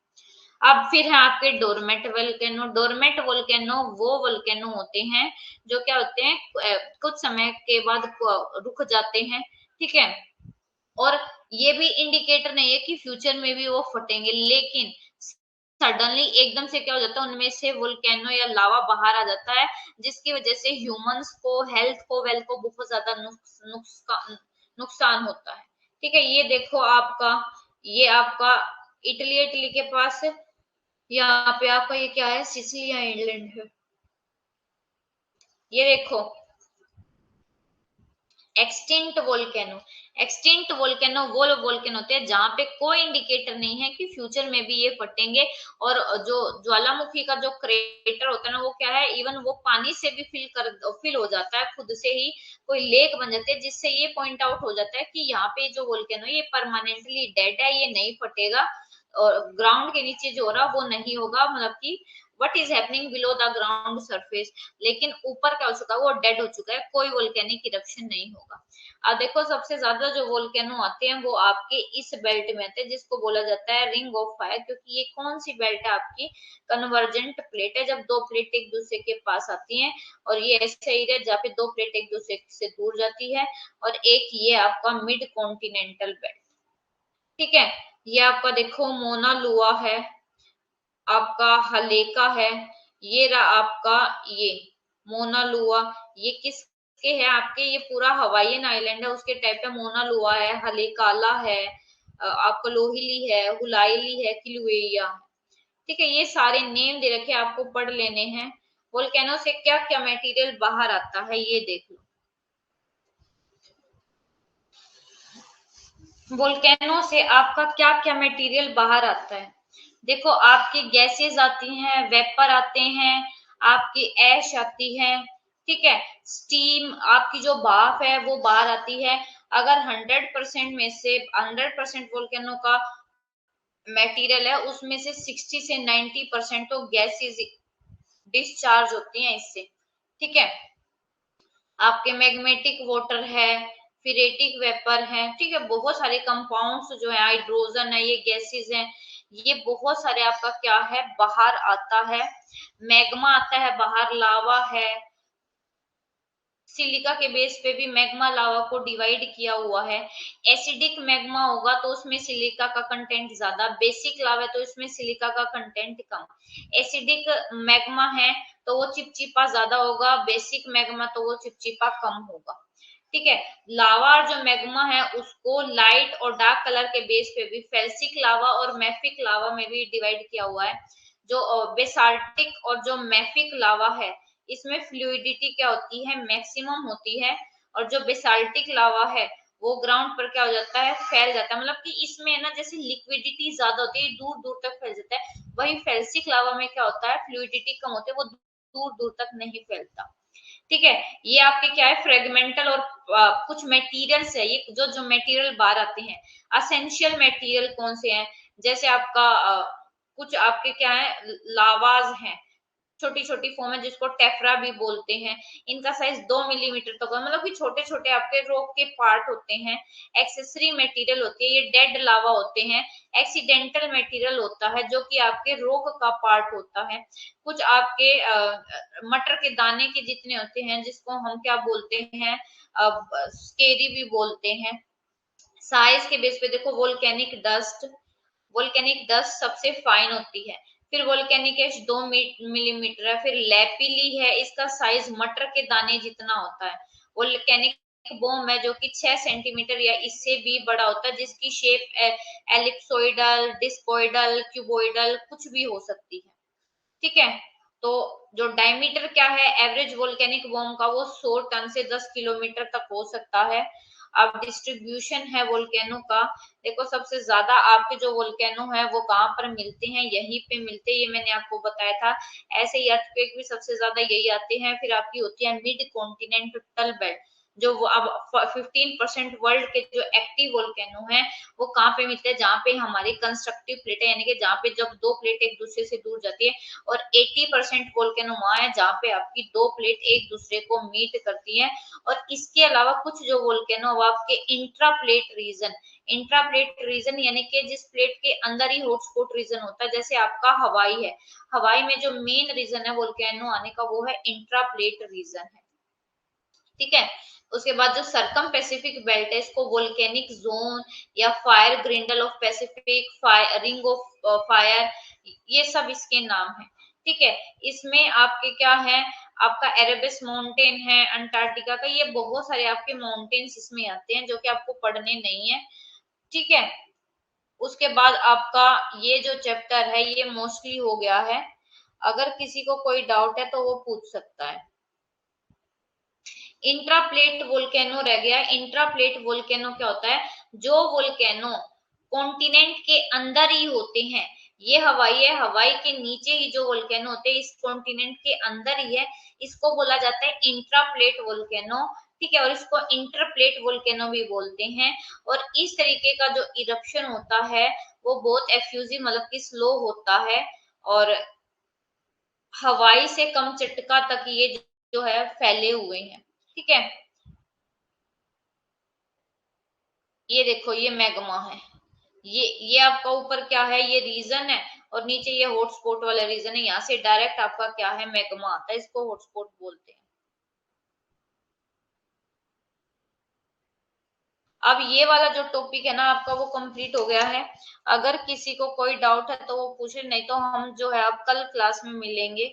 अब फिर है आपके डोरमेट वोल्केनो। डोरमेट वोल्केनो वो वोल्केनो होते हैं जो क्या होते हैं, कुछ समय के बाद रुक जाते हैं, ठीक है। और ये भी इंडिकेटर नहीं है कि फ्यूचर में भी वो फटेंगे, लेकिन सडनली एकदम से क्या हो जाता है, उनमें से वोल्केनो या लावा बाहर आ जाता है, जिसकी वजह से ह्यूमंस को, हेल्थ को, वेल्थ को बहुत ज्यादा नुकसान होता है, ठीक है। ये देखो आपका, ये आपका इटली, इटली के पास यहाँ पे आपका ये क्या है, सिसिली आइलैंड है। ये देखो एक्सटिंक्ट वोल्केनो। एक्सटिंक्ट वोल्केनो वो वोल्केनो होते हैं जहां पे कोई इंडिकेटर नहीं है कि फ्यूचर में भी ये फटेंगे। और जो ज्वालामुखी का जो क्रेटर होता है ना वो क्या है, इवन वो पानी से भी फिल हो जाता है, खुद से ही कोई लेक बन जाती है, जिससे ये पॉइंट आउट हो जाता है कि यहाँ पे जो वोल्केनो ये परमानेंटली डेड है, ये नहीं फटेगा। और ग्राउंड के नीचे जो हो रहा वो नहीं होगा, मतलब कि what is happening below the ground surface. लेकिन ऊपर क्या हो चुका है, वो डेड हो चुका है, कोई वोल्केनिक इरप्शन नहीं होगा। अब देखो सबसे ज्यादा जो वोल्केनो आते हैं वो आपके इस बेल्ट में आते हैं, जिसको बोला जाता है रिंग ऑफ फायर। क्योंकि ये कौन सी बेल्ट है, आपकी कन्वर्जेंट प्लेट है, जब दो प्लेट एक दूसरे के पास आती हैं। और ये ऐसा एरिया जहाँ पे दो प्लेट एक दूसरे से दूर जाती है। और एक ये आपका मिड कॉन्टिनेंटल बेल्ट, ठीक है। ये आपका देखो मोना लुआ है, आपका हलेका है, ये रहा आपका ये मोना लुआ। ये किसके है आपके, ये पूरा हवाईयन आइलैंड है उसके टाइप का। मोना लुआ है, हलेकाला है, आपका लोहिली है, हुलाइली है, किलुएया, ठीक है। ये सारे नेम दे रखे आपको, पढ़ लेने हैं। वोल्केनो से क्या क्या मटेरियल बाहर आता है ये देख लो। वोल्केनो से आपका क्या क्या मटेरियल बाहर आता है। देखो आपकी गैसेस आती हैं, वेपर आते हैं, आपकी ऐश आती है, ठीक है। स्टीम, आपकी जो भाप है वो बाहर आती है। अगर 100% में से 100% वोल्केनो का मटेरियल है, उसमें से 60 से 90% तो गैसेस डिस्चार्ज होती हैं इससे, ठीक है। आपके मैग्नेटिक वाटर है, फिरेटिक वेपर है, ठीक है। बहुत सारे कंपाउंड्स जो है, हाइड्रोजन है, ये गैसेस हैं, ये बहुत सारे आपका क्या है बाहर आता है। मैग्मा आता है बाहर, लावा है, सिलिका के बेस पे भी मैग्मा लावा को डिवाइड किया हुआ है। एसिडिक मैग्मा होगा तो उसमें सिलिका का कंटेंट ज्यादा, बेसिक लावा है तो इसमें सिलिका का कंटेंट कम। एसिडिक मैग्मा है तो वो चिपचिपा ज्यादा होगा, बेसिक मैग्मा तो वो चिपचिपा कम होगा। ठीक है। लावा जो मैग्मा है उसको लाइट और डार्क कलर के बेस पे भी फेल्सिक लावा और मैफिक लावा में भी डिवाइड किया हुआ है। जो बेसाल्टिक और जो मैफिक लावा है इसमें फ्लूइडिटी क्या होती है, मैक्सिमम होती है। और जो बेसाल्टिक लावा है वो ग्राउंड पर क्या हो जाता है, फैल जाता है। मतलब कि इसमें है ना जैसे लिक्विडिटी ज्यादा होती है, दूर दूर तक फैल जाता है। वही फेल्सिक लावा में क्या होता है, फ्लूइडिटी कम होती है, वो दूर दूर तक नहीं फैलता। ठीक है। ये आपके क्या है, फ्रेगमेंटल और कुछ मटेरियल्स है, ये जो जो मटेरियल बाहर आते हैं। असेंशियल मटेरियल कौन से हैं, जैसे आपका कुछ आपके क्या है, लावाज हैं, छोटी छोटी फॉर्म है जिसको टेफ्रा भी बोलते हैं। इनका साइज 2 मिलीमीटर तक होगा, मतलब कि छोटे छोटे आपके रॉक के पार्ट होते हैं। एक्सेसरी मटेरियल होती है, ये डेड लावा होते हैं। एक्सीडेंटल मटेरियल होता है जो कि आपके रॉक का पार्ट होता है। कुछ आपके मटर के दाने के जितने होते हैं जिसको हम क्या बोलते हैं, स्केरी भी बोलते हैं। साइज के बेस पे देखो, वोल्केनिक डस्ट, वोल्केनिक डस्ट सबसे फाइन होती है। फिर वोल्केनिक एश 2 मिलीमीटर है। फिर लैपिली है, इसका साइज मटर के दाने जितना होता है। वोल्केनिक बॉम्ब है जो कि 6 सेंटीमीटर या इससे भी बड़ा होता है, जिसकी शेप एलिप्सोइडल, डिस्कोइडल, क्यूबोइडल कुछ भी हो सकती है। ठीक है। तो जो डायमीटर क्या है एवरेज वोल्केनिक बॉम्ब का, वो 100 टन से 10 किलोमीटर तक हो सकता है। अब डिस्ट्रीब्यूशन है वोल्केनो का, देखो सबसे ज्यादा आपके जो वोल्केनो है वो कहाँ पर मिलते हैं, यहीं पे मिलते हैं, ये मैंने आपको बताया था। ऐसे ही अर्थक्वेक भी सबसे ज्यादा यही आते हैं। फिर आपकी होती है मिड कॉन्टिनेंटल बेल्ट, जो वो अब 15% वर्ल्ड के जो एक्टिव वोल्केनो है वो कहाँ पे मिलते हैं, जहाँ पे हमारी कंस्ट्रक्टिव प्लेट है, यानी कि जहाँ पे जब दो प्लेट एक दूसरे से दूर जाती है। और 80% वोल्केनो वहां है जहाँ पे आपकी दो प्लेट एक दूसरे को मीट करती है। और इसके अलावा कुछ जो वोल्केनो आपके intra plate region, intra plate region यानी कि जिस प्लेट के अंदर ही हॉटस्पॉट रीजन होता है, जैसे आपका हवाई है, हवाई में जो मेन रीजन है वोल्केनो आने का वो है इंट्रा प्लेट रीजन है। ठीक है। उसके बाद जो सरकम पैसिफिक बेल्ट है इसको वोल्केनिक जोन या fire girdle of Pacific, fire ring of fire, ये सब इसके नाम है। ठीक है। इसमें आपके क्या है, आपका एरेबस माउंटेन है, अंटार्कटिका का, ये बहुत सारे आपके माउंटेन्स इसमें आते हैं जो कि आपको पढ़ने नहीं है। ठीक है। उसके बाद आपका ये जो चैप्टर है ये मोस्टली हो गया है। अगर किसी को कोई डाउट है तो वो पूछ सकता है। इंट्राप्लेट वोल्केनो रह गया। इंट्राप्लेट वोल्केनो क्या होता है, जो वोल्केनो कॉन्टिनेंट के अंदर ही होते हैं, ये हवाई है, हवाई के नीचे ही जो वोल्केनो होते हैं इस कॉन्टिनेंट के अंदर ही है, इसको बोला जाता है इंट्राप्लेट वोल्केनो। ठीक है। और इसको इंटरप्लेट वोल्केनो भी बोलते हैं। और इस तरीके का जो इरप्शन होता है वो बहुत एफ्यूजिव मतलब कि स्लो होता है। और हवाई से कम चटका तक ये जो है फैले हुए हैं। ठीक है। ये देखो ये मैग्मा है, ये आपका ऊपर क्या है, ये रीजन है, और नीचे ये हॉटस्पॉट वाला रीजन है, यहाँ से डायरेक्ट आपका क्या है, मैग्मा आता है, इसको हॉटस्पॉट बोलते हैं। अब ये वाला जो टॉपिक है ना आपका वो कंप्लीट हो गया है। अगर किसी को कोई डाउट है तो वो पूछे, नहीं तो हम जो है अब कल क्लास में मिलेंगे।